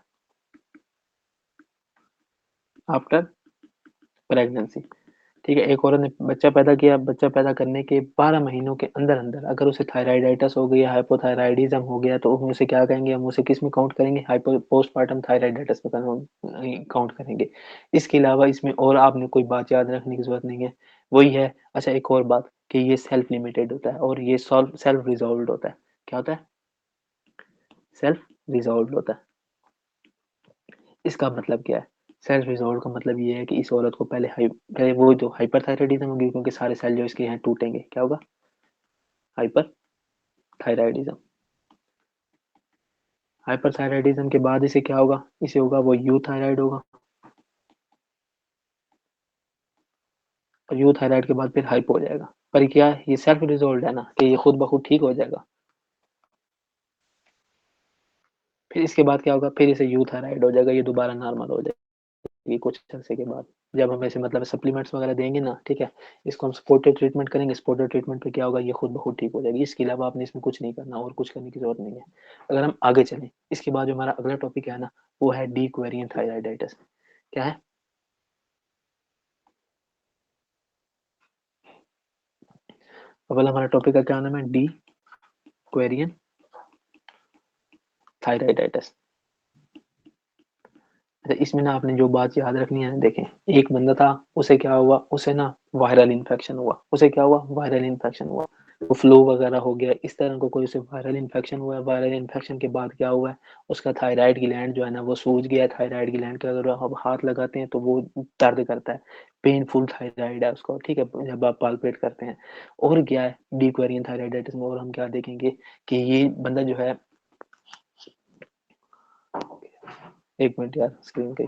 after pregnancy, ठीक है। एक औरत ने बच्चा पैदा किया, बच्चा पैदा करने के 12 महीनों के अंदर अंदर अगर उसे थायराइडाइटिस हो गया, हाइपोथायराइडिज्म हो गया, तो हम उसे क्या कहेंगे, हम उसे किस में काउंट करेंगे, हाइपो पोस्टपार्टम थायराइडाइटिस में काउंट करेंगे। इसके अलावा इसमें और आपने कोई बात याद रखने की जरूरत नहीं है, वही है। अच्छा, एक और बात कि ये सेल्फ लिमिटेड होता है और ये सेल्फ रिजॉल्व होता है। क्या होता है, सेल्फ रिजॉल्व होता है। इसका मतलब क्या है, सेल्फ रिजॉल्व का मतलब ये है कि इस औरत को पहले वो तो हाइपरथायराइडिज्म होगी, क्योंकि सारे सेल जो इसके हैं टूटेंगे, क्या होगा, हाइपरथायराइडिज्म। हाइपरथायराइडिज्म के बाद इसे क्या होगा, इसे होगा वो यूथायराइड होगा, और यूथायराइड के बाद फिर हाइपो हो जाएगा। पर क्या है, ये सेल्फ रिजॉल्व है ना, कि ये खुद ब खुद ठीक हो जाएगा। फिर इसके बाद क्या होगा, फिर इसे यूथायराइड हो जाएगा, ये दोबारा नॉर्मल हो जाएगी कुछ अर्से के बाद। जब हम ऐसे मतलब सप्लीमेंट्स वगैरह देंगे ना, ठीक है, इसको हम सपोर्टेड ट्रीटमेंट करेंगे, सपोर्टेड ट्रीटमेंट पे क्या होगा, ये खुद ब खुद ठीक हो जाएगी। इसके अलावा आपने इसमें कुछ नहीं करना, और कुछ करने की जरूरत नहीं है। अगर हम आगे चलें, इसके बाद जो हमारा अगला टॉपिक है ना, वो है डी क्वेरियन थायराइडाइटिस। क्या है, अगला हमारा टॉपिक का क्या नाम है, डी क्वेरियन थायराइडाइटिस। अच्छा, इसमें ना आपने जो बात याद रखनी है ना, देखें, एक बंदा था, उसे क्या हुआ, उसे ना वायरल इन्फेक्शन हुआ, उसे क्या हुआ, वायरल इन्फेक्शन हुआ, वो फ्लू वगैरह हो गया, इस तरह को कोई उसे वायरल इन्फेक्शन हुआ है। वायरल इन्फेक्शन के बाद क्या हुआ है, उसका थायराइड ग्लैंड जो है ना वो सूज गया है। थायराइड ग्लैंड के अगर आप हाथ लगाते हैं तो वो दर्द करता है, पेनफुल थायराइड है उसको, ठीक है, जब आप पालपेट करते हैं। और क्या है डीक्वेरियन थायराइडाइटिस में, और हम क्या देखेंगे कि ये बंदा जो है, एक मिनट यार स्क्रीन के,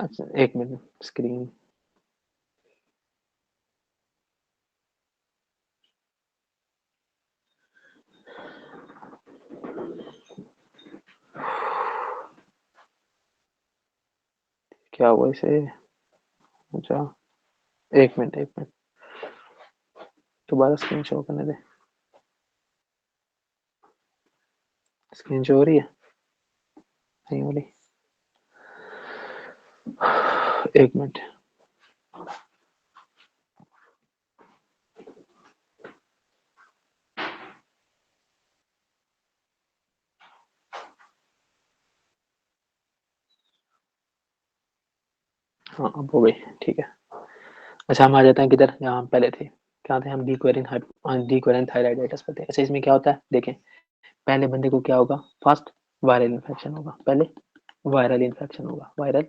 अच्छा एक मिनट स्क्रीन, क्या हुआ इसे, अच्छा एक मिनट दोबारा स्क्रीन शो करने दे। स्क्रीन शो हो रही है, नहीं हो रही, एक मिनट। हाँ अब हो गई, ठीक है। अच्छा हम आ जाते हैं किधर, जहाँ हम पहले थे, क्या थे हम, डीक्वेरियन थायराइडाइटिस पे थे। अच्छा इसमें क्या होता है, देखें, पहले बंदे को क्या होगा, फर्स्ट वायरल इन्फेक्शन होगा, पहले वायरल इन्फेक्शन होगा, वायरल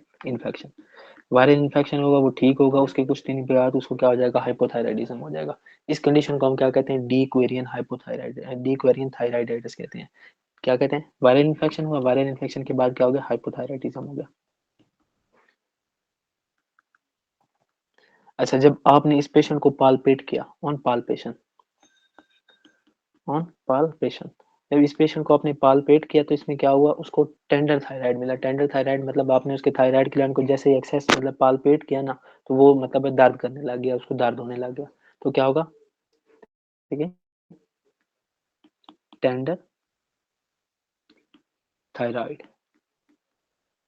इन्फेक्शन होगा, वो ठीक होगा, उसके कुछ दिन बाद उसको क्या हो जाएगा, हाइपोथायराइडिज्म हो जाएगा। इस कंडीशन को हम क्या कहते हैं, डीक्वेरियन थायराइडाइटिस कहते हैं। क्या कहते हैं, वायरल इन्फेक्शन हुआ, वायरल इन्फेक्शन के बाद क्या हो गया, हाइपोथायराइडिज्म हो गया। अच्छा जब आपने इस पेशेंट को पालपेट किया, ऑन पालपेशन, जब इस पेशेंट को आपने पालपेट किया तो इसमें क्या हुआ, उसको टेंडर थायराइड मिला। टेंडर थायराइड मतलब आपने उसके थायराइड ग्लैंड को जैसे ही एक्सेस मतलब पालपेट किया ना, तो वो मतलब दर्द करने लग गया, उसको दर्द होने लग गया, तो क्या होगा, ठीक है, टेंडर थायराइड,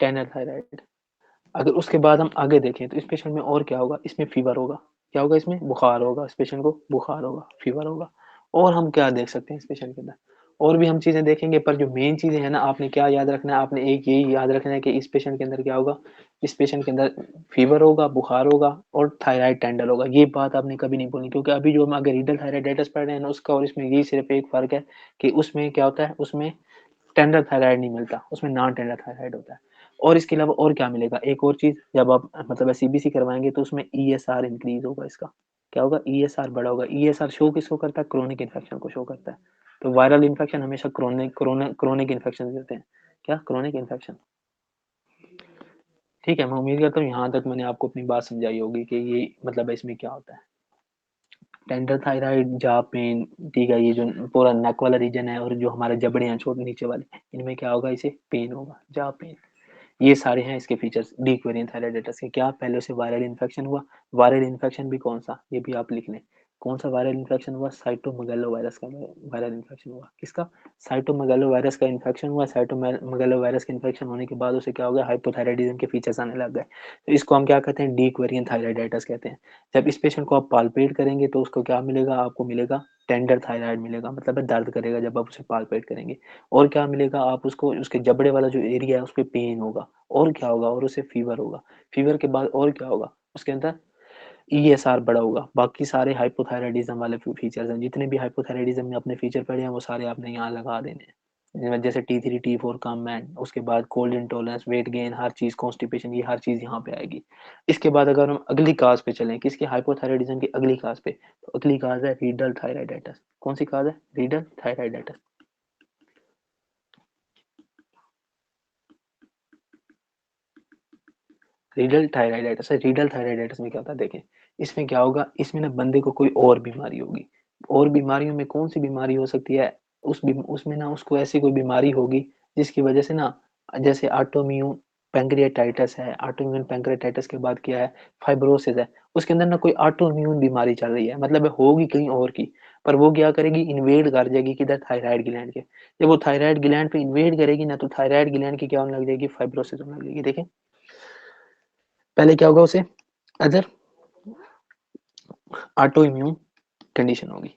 टेंडर थायराइड। अगर उसके बाद हम आगे देखें तो इस पेशेंट में और क्या होगा, इसमें फीवर होगा, क्या होगा, इसमें बुखार होगा, इस पेशेंट को बुखार होगा, फीवर होगा। और हम क्या देख सकते हैं इस पेशेंट के अंदर, और भी हम चीजें देखेंगे, पर जो मेन चीजें हैं ना, आपने क्या याद रखना है, आपने एक यही याद रखना है कि इस पेशेंट के अंदर क्या होगा, इस पेशेंट के अंदर फीवर होगा, बुखार होगा, और थायराइड टेंडर होगा। ये बात आपने कभी नहीं बोलनी, क्योंकि अभी जो हम अगर रीडल थायराइडाइटिस पढ़ रहे हैं ना, उसका और इसमें यही सिर्फ एक फर्क है कि उसमें क्या होता है, उसमें टेंडर थायराइड नहीं मिलता, उसमें नॉन टेंडर थायराइड होता है। और इसके अलावा और क्या मिलेगा, एक और चीज, जब आप मतलब सीबीसी करवाएंगे तो उसमें ईएसआर इंक्रीज होगा, इसका क्या होगा, ईएसआर बढ़ा होगा। ईएसआर शो किसको करता है, क्रोनिक इन्फेक्शन को शो करता है। तो वायरल इन्फेक्शन हमेशा क्रोनिक इन्फेक्शन देते हैं, क्या, क्रोनिक इन्फेक्शन। ठीक है, मैं उम्मीद करता हूँ यहाँ तक मैंने आपको अपनी बात समझाई होगी कि ये मतलब इसमें क्या होता है, टेंडर थायराइड, जा पेन, ठीक है, ये जो पूरा नेक वाला रीजन है और जो हमारे जबड़े हैं छोटे नीचे वाले, इनमें क्या होगा, इसे पेन होगा, जा पेन। ये सारे हैं इसके फीचर्स डीक्वेरियन थायराइडाइटिस के। क्या पहले से वायरल इन्फेक्शन हुआ, वायरल इन्फेक्शन भी कौन सा, ये भी आप लिख लें, कौन सा वायरल इन्फेक्शन हुआ, साइटोमेगालो वायरस का वायरल इन्फेक्शन हुआ, किसका, साइटोमेगालो वायरस का इन्फेक्शन हुआ। साइटोमेगालो वायरस का इन्फेक्शन होने के बाद उसे क्या हो गया, हाइपोथायराइडिज्म के फीचर्स आने लग गए, तो इसको हम क्या कहते हैं, डीक्वेरियन थायराइडाइटिस कहते हैं। जब इस पेशेंट को आप पालपेट करेंगे तो उसको क्या मिलेगा, आपको मिलेगा टेंडर थायराइड मिलेगा, मतलब दर्द करेगा जब आप उसे पालपेट करेंगे। और क्या मिलेगा, आप उसको उसके जबड़े वाला जो एरिया है उस पर पेन होगा। और क्या होगा, और उसे फीवर होगा। फीवर के बाद और क्या होगा, उसके अंदर ईएसआर बड़ा होगा। बाकी सारे हाइपोथायराइडिज्म वाले फीचर्स हैं, जितने भी हाइपोथायराइडिज्म में अपने फीचर पड़े हैं वो सारे आपने यहाँ लगा देने हैं। जैसे T3 T4 कम मैन, उसके बाद कोल्ड इंटॉलरेंस, वेट गेन, हर चीज, कॉन्स्टिपेशन, ये हर चीज यहाँ पे आएगी। इसके बाद अगर हम अगली काज पे चलें, किसके, हाइपोथायराइडिज्म की अगली काज पे, तो अगली काज है रीडल थायराइडाइटिस। कौन सी काज है? रीडल थायराइडाइटिस। रीडल थायराइडाइटिस है। रीडल थायराइडाइटिस में क्या होता है देखें, इसमें क्या होगा, इसमें ना बंदे को कोई और बीमारी होगी। और बीमारियों में कौन सी बीमारी हो सकती है, उसमें ना उसको ऐसी कोई बीमारी होगी जिसकी वजह से ना, जैसे ऑटोइम्यून पैंक्रियाटाइटिस है, ऑटोइम्यून पैंक्रियाटाइटिस के बाद क्या है, फाइब्रोसिस है। उसके अंदर ना कोई ऑटोइम्यून बीमारी चल रही है, मतलब होगी कहीं और की, पर वो क्या करेगी, इन्वेड कर जाएगी किधर, थायराइड ग्लैंड के। जब वो थायराइड ग्लैंड पे इन्वेड करेगी ना, तो थायराइड ग्लैंड की क्या होने लग जाएगी, फाइब्रोसिस होने लग जाएगी। देखें पहले क्या होगा उसे, अदर ऑटो इम्यून कंडीशन होगी,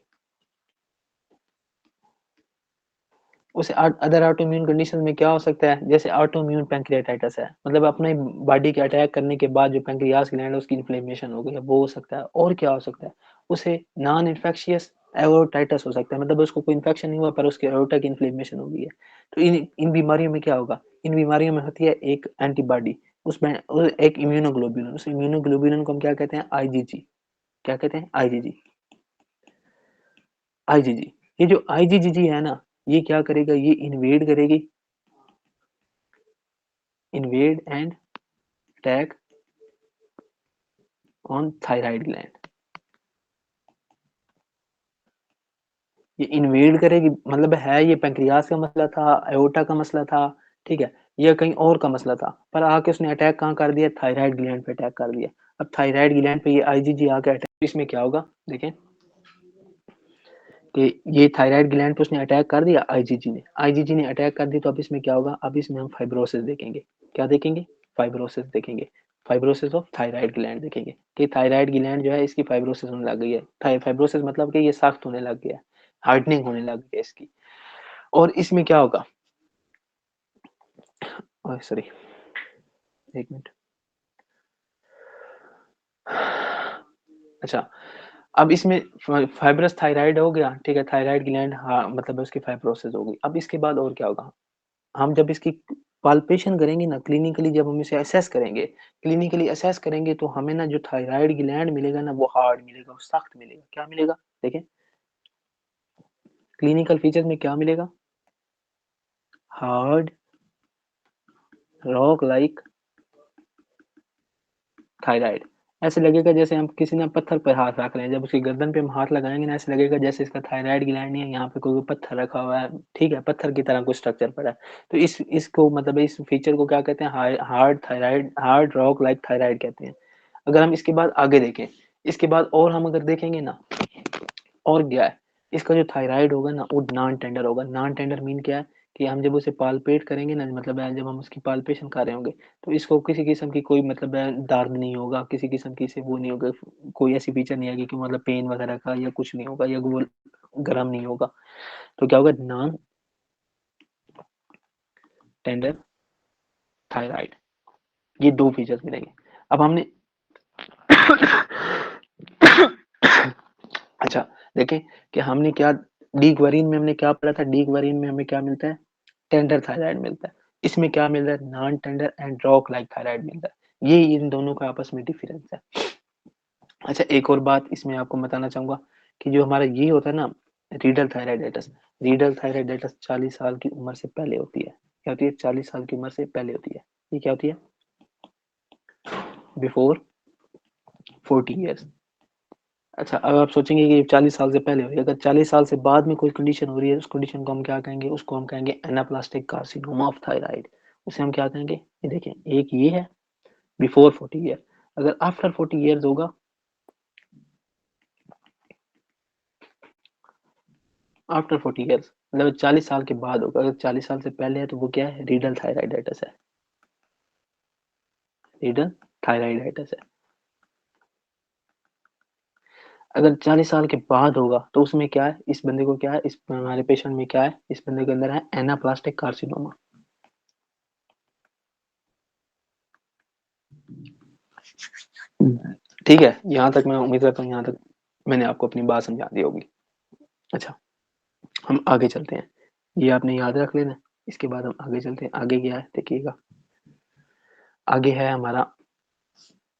उसे अदर ऑटो इम्यून कंडीशन में क्या हो सकता है, जैसे ऑटो इम्यून पैंक्रियाटाइटिस है, मतलब अपने बॉडी के अटैक करने के बाद जो पैंक्रियास ग्लैंड है उसकी इन्फ्लेमेशन हो गई है, वो हो सकता है। और क्या हो सकता है, उसे नॉन इन्फेक्शियस एओर्टाइटिस हो सकता है, मतलब उसको कोई इन्फेक्शन नहीं हुआ पर उसके एओर्टा की इन्फ्लेमेशन हो गई है। तो इन बीमारियों में क्या होगा, इन बीमारियों में होती है एक एंटीबॉडी, उसमें एक इम्यूनोग्लोबुलिन, उस इम्यूनोग्लोबुलिन को हम क्या कहते हैं, आईजीजी। क्या कहते हैं, आईजीजी। आईजीजी, ये जो आईजीजी है ना, ये क्या करेगा, ये इन्वेड करेगी, invade and attack on thyroid gland. ये इन्वेड करेगी, मतलब है ये पेंक्रियास का मसला था, एओर्टा का मसला था, ठीक है, ये कहीं और का मसला था, पर आके उसने अटैक कहाँ कर दिया, थायराइड ग्लैंड पे अटैक कर दिया। अब थायराइड ग्लैंड पे ये आईजीजी आके अटैक, इसमें क्या होगा देखें, कि ये थायराइड ग्लैंड पे उसने अटैक कर दिया, आईजीजी ने अटैक कर दी, तो अब इसमें क्या होगा, अब इसमें हम फाइब्रोसिस देखेंगे। क्या देखेंगे, फाइब्रोसिस देखेंगे, फाइब्रोसिस ऑफ थायराइड ग्लैंड देखेंगे, कि थायराइड ग्लैंड जो है इसकी फाइब्रोसिस होने लग गई है। फाइब्रोसिस मतलब कि ये सख्त होने लग गया है, हार्डनिंग होने लग गई है इसकी। और इसमें क्या होगा, सॉरी, एक मिनट। अच्छा, अब इसमें फाइब्रस थायराइड हो गया, ठीक है, थायराइड ग्लैंड, हाँ, मतलब उसकी फाइब्रोसिस हो गई। अब इसके बाद और क्या होगा, हम जब इसकी पाल्पेशन करेंगे ना, क्लिनिकली जब हम इसे असेस करेंगे, क्लिनिकली असेस करेंगे, तो हमें ना जो थायराइड ग्लैंड मिलेगा ना, वो हार्ड मिलेगा, वो सख्त मिलेगा। क्या मिलेगा देखें, क्लिनिकल फीचर में क्या मिलेगा, हार्ड रॉक लाइक थायराइड। ऐसे लगेगा जैसे हम किसी ने पत्थर पर हाथ रख रहे हैं, जब उसकी गर्दन पे हम हाथ लगाएंगे ना, ऐसे लगेगा जैसे इसका थायराइड ग्लैंड नहीं है, यहाँ पे कोई पत्थर रखा हुआ है, ठीक है, पत्थर की तरह कोई स्ट्रक्चर पड़ा है। तो इसको मतलब इस फीचर को क्या कहते हैं, hard thyroid, hard rock like thyroid कहते हैं। अगर हम इसके बाद आगे देखें, इसके बाद और हम अगर देखेंगे ना, और क्या है, इसका जो थायराइड होगा ना, वो नॉन टेंडर होगा। नॉन टेंडर मीन क्या है, कि हम जब उसे पालपेट करेंगे ना, मतलब जब हम उसकी पालपेशन कर रहे होंगे, तो इसको किसी किस्म की कोई मतलब दर्द नहीं होगा, किसी किस्म की से वो नहीं होगा, कोई ऐसी फीचर नहीं आएगी कि मतलब पेन वगैरह का, या कुछ नहीं होगा, या वो गर्म नहीं होगा। तो क्या होगा, नॉन टेंडर थायराइड, ये दो फीचर्स मिलेंगे। अब हमने अच्छा, देखें कि हमने क्या, डी क्वेरीन में हमने क्या पढ़ा था, डी क्वेरीन में हमें क्या मिलता है, टेंडर थायराइड मिलता है। इसमें क्या मिल रहा है, non tender and rock like thyroid मिलता है। ये इन दोनों का आपस में डिफरेंस है। अच्छा, एक और बात इसमें आपको बताना चाहूंगा, कि जो हमारा ये होता है ना, रीडल थायराइडाइटिस, रीडल थायराइडाइटिस 40 साल की उम्र से पहले होती है। क्या होती है, 40 साल की उम्र से पहले होती है। ये क्या होती है, बिफोर 40 ईयर्स। अच्छा, अब आप सोचेंगे कि 40 साल से पहले हो रही है, अगर 40 साल से बाद में कोई कंडीशन हो रही है, उस कंडीशन को हम क्या कहेंगे, उसको हम कहेंगे एनाप्लास्टिक कार्सिनोमा ऑफ थायराइड। उसे हम क्या कहेंगे, ये देखें, एक ये है बिफोर 40 ईयर, अगर आफ्टर 40 ईयर्स होगा, आफ्टर 40 ईयर्स मतलब 40 साल के बाद होगा, अगर 40 साल से पहले है तो वो क्या है, रीडल थायराइडाइटिस है, रीडल थायराइडाइटिस है। अगर 40 साल के बाद होगा, तो उसमें क्या है, इस बंदे को क्या है, इस हमारे पेशेंट में क्या है, इस बंदे के अंदर है एनाप्लास्टिक कार्सिनोमा। ठीक है, यहाँ तक मैं उम्मीद करता हूँ, यहाँ तक मैंने आपको अपनी बात समझा दी होगी। अच्छा, हम आगे चलते हैं। ये आपने याद रख लेना। इसके बाद हम आगे चलते हैं। आगे क्या है देखिएगा, आगे है हमारा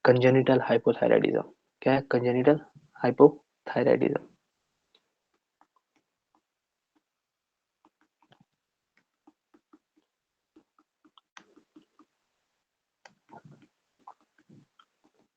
कंजेनिटल हाइपोथायराइडिज्म। क्या है? Congenital hypothyroidism.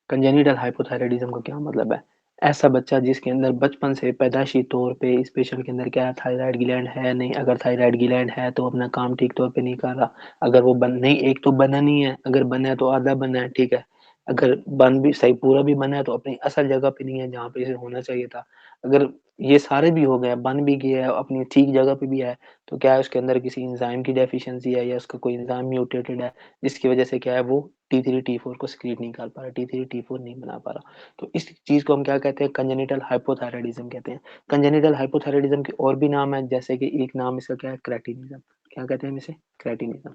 कंजेनिटल हाइपोथायराइडिज्म का क्या मतलब है? ऐसा बच्चा जिसके अंदर बचपन से पैदाइशी तौर पे इस पेशेंट के अंदर क्या है, थायराइड ग्लैंड है नहीं। अगर थायराइड ग्लैंड है तो अपना काम ठीक तौर पे नहीं कर रहा। अगर वो बन नहीं, एक तो बना नहीं है, अगर बना है तो आधा बना है, ठीक है। अगर बन भी सही पूरा भी बना है तो अपनी असल जगह पे नहीं है जहाँ पे इसे होना चाहिए था। अगर ये सारे भी हो गए, बन भी गया है, अपनी ठीक जगह पे भी है, तो क्या है उसके अंदर किसी एंजाइम की डेफिशिएंसी है या उसका कोई एंजाइम म्यूटेटेड है, जिसकी वजह से क्या है वो T3 T4 को सिक्रीट नहीं कर पा रहा, T3 T4 नहीं बना पा रहा। तो इस चीज को हम क्या कहते हैं? कंजेनिटल हाइपोथायराइडिज्म कहते हैं। कंजेनिटल हाइपोथायराइडिज्म के और भी नाम है, जैसे कि एक नाम इसका क्या है? क्रेटिनिज्म। क्या कहते हैं हम इसे? क्रेटिनिज्म।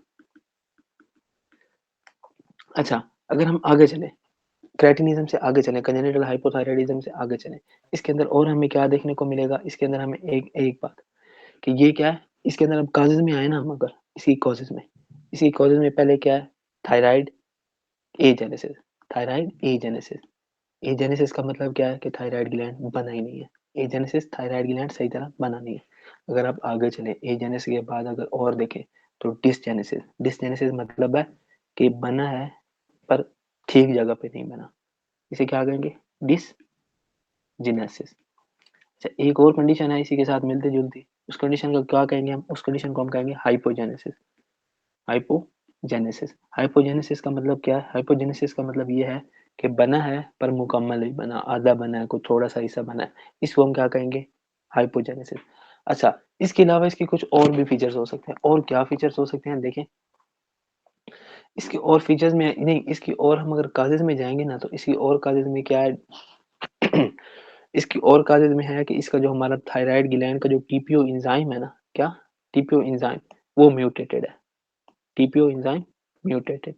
अच्छा, अगर हम आगे चले, क्रेटिनिज्म से आगे चले, कंजेनिटल हाइपोथायराइडिज्म से आगे चले, इसके अंदर और हमें क्या देखने को मिलेगा? इसके अंदर हमें एक एक बात कि ये क्या है, इसके अंदर अब कॉजेज में आए ना हम, अगर इसी कॉजेज में पहले क्या है? Thyroid agenesis. Thyroid agenesis. Agenesis का मतलब क्या है कि थायराइड ग्लैंड बना ही नहीं है। एजेनेसिस, थायराइड ग्लैंड सही तरह बना नहीं है। अगर आप आगे चले एजेनेसिस के बाद अगर और देखें तो डिसजेनेसिस। डिसजेनेसिस मतलब है कि बना है पर ठीक जगह पे नहीं बना। इसे क्या कहेंगे? डिसजेनेसिस। अच्छा, एक और कंडीशन है इसी के साथ मिलती जुलती, उस कंडीशन को क्या कहेंगे हम? उस कंडीशन को हम कहेंगे हाइपोजेनेसिस। हाइपोजेनेसिस। हाइपोजेनेसिस का मतलब क्या है? हाइपोजेनेसिस का मतलब ये है कि बना है पर मुकम्मल नहीं बना, आधा बना है, कोई थोड़ा सा हिस्सा बना है। इसको हम क्या कहेंगे? हाइपोजेनेसिस। अच्छा, इसके अलावा इसके कुछ और भी फीचर्स हो सकते हैं। और क्या फीचर्स हो सकते हैं देखें, इसके और फीचर्स में नहीं, इसकी और हम अगर काजेज में जाएंगे ना, तो इसकी और काजेज में क्या है? इसकी और काजेज में है कि इसका जो हमारा थायराइड ग्लैंड का जो टीपीओ एंजाइम है ना, क्या टीपीओ एंजाइम, वो म्यूटेटेड है। TPO enzyme mutated.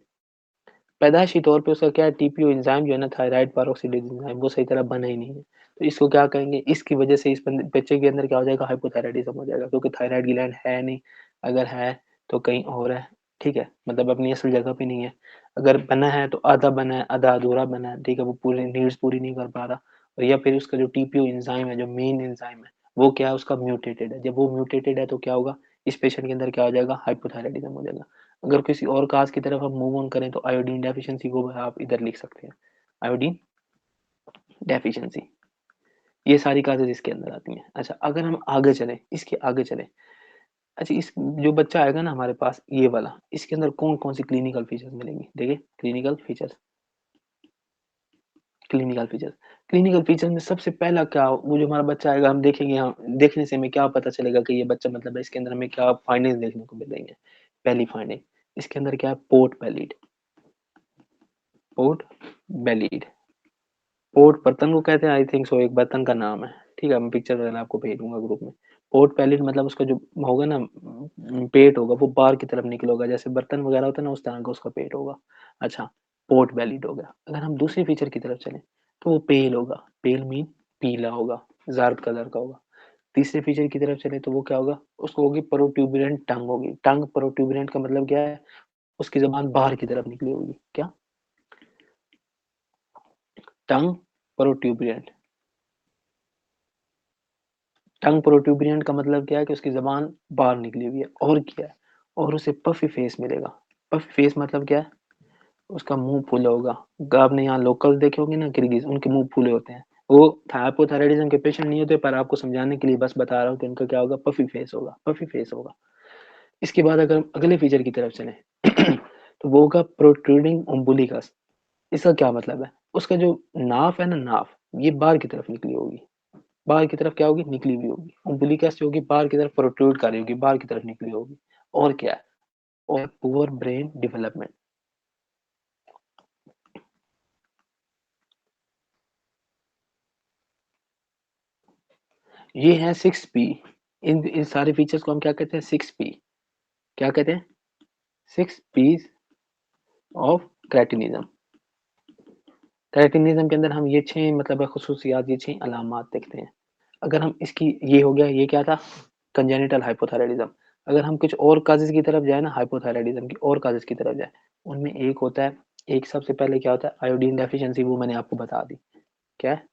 पैदाइशी तौर पे उसका क्या है? टीपीओ एंजाइम जो है ना, थायराइड पेरोक्सिडेज एंजाइम, वो सही तरह बना ही नहीं है। तो इसको क्या कहेंगे? इसकी वजह से इस बच्चे के अंदर क्या हो जाएगा? हाइपोथायराइडिज्म हो जाएगा, क्योंकि थायराइड ग्लैंड है नहीं। अगर है तो कहीं और है, ठीक है, मतलब अपनी असल जगह पे नहीं है। अगर बना है तो आधा बना है, आधा अधूरा बना है, ठीक है, वो पूरी नीड्स पूरी नहीं कर पा रहा। और या फिर उसका जो टीपीओ एंजाइम है, जो मेन एंजाइम है, वो क्या है? उसका म्यूटेटेड है। जब वो म्यूटेटेड है तो क्या होगा? इस पेशेंट के अंदर क्या हो जाएगा? हाइपोथायराइडिज्म हो जाएगा। अगर किसी और काज की तरफ हम मूव ऑन करें तो आयोडीन डेफिशिएंसी को आप इधर लिख सकते हैं, आयोडीन डेफिशिएंसी। ये सारी काजेज इसके अंदर आती हैं। अच्छा, अगर हम आगे चलें, इसके आगे चलें, अच्छा, इस जो बच्चा आएगा ना हमारे पास, ये वाला, इसके अंदर कौन कौन सी क्लिनिकल फीचर्स मिलेंगी? देखिए, clinical features. Clinical features, clinical feature में सबसे पहला क्या, वो जो हमारा बच्चा आएगा हम देखेंगे, हम देखने से हमें क्या पता चलेगा कि ये बच्चा मतलब है, इसके अंदर हमें क्या फाइंडिंग्स देखने को मिल रही है? पहली फाइंडिंग, इसके अंदर क्या है? Port pallid. Port bellied. Port बर्तन को कहते हैं, आई थिंक सो, एक बर्तन का नाम है, ठीक है। मैं पिक्चर वगैरह आपको भेज दूंगा ग्रुप में। पोर्ट पैलिड मतलब उसका जो होगा ना, पेट होगा, वो बाहर की तरफ निकल होगा, जैसे बर्तन वगैरह होता है ना, उस तरह का उसका पेट होगा। अच्छा, पोर्ट बेलिड हो गया। अगर हम दूसरी फीचर की तरफ चलें तो वो पेल होगा। पेल मीन पीला होगा, जार्द कलर का होगा। तीसरे फीचर की तरफ चले तो वो क्या होगा? उसको होगी प्रोट्यूबरेंट टंग होगी। टंग प्रोट्यूबरेंट का मतलब क्या है? उसकी जबान बाहर की तरफ निकली होगी। क्या? टंग प्रोट्यूबरेंट। टंग प्रोट्यूबरेंट का मतलब क्या है? कि उसकी जबान बाहर निकली हुई है। और क्या है? और उसे पफी फेस मिलेगा। पफी फेस मतलब क्या है? उसका मुंह फूला होगा। आपने यहाँ लोकल देखे होंगे ना किर्गिज, उनके मुंह फूले होते हैं। वो हाइपोथायराइडिज्म के पेशेंट नहीं होते, पर आपको समझाने के लिए बस बता रहा हूँ कि उनका क्या होगा? पफी फेस होगा, पफी फेस होगा। इसके बाद अगर हम अगले फीचर की तरफ चले तो वो होगा प्रोट्रूडिंग उम्बिलिकस। इसका क्या मतलब है? उसका जो नाफ है ना, नाफ, ये बाहर की तरफ निकली होगी। बाहर की तरफ क्या होगी? निकली हुई होगी। उम्बिलिकस जो होगी बाहर की तरफ प्रोट्रूड कर रही होगी, बाहर की तरफ निकली होगी। और क्या है? और पुअर ब्रेन डेवलपमेंट। ये है 6P। इन सारे फीचर्स को हम क्या कहते हैं? 6P। क्या कहते हैं? 6 P's ऑफ क्रेटिनिज्म। क्रेटिनिज्म के अंदर हम ये 6 मतलब खसूसियात, ये 6 अलामात देखते हैं। अगर हम इसकी, ये हो गया, ये क्या था? Congenital hypothyroidism. अगर हम कुछ और काजेज की तरफ जाए ना, हाइपोथायराइडिज्म की और काजेज की तरफ जाए, उनमें एक होता है, एक सबसे पहले क्या होता है, आयोडीन डेफिशिएंसी, वो मैंने आपको बता दी। क्या है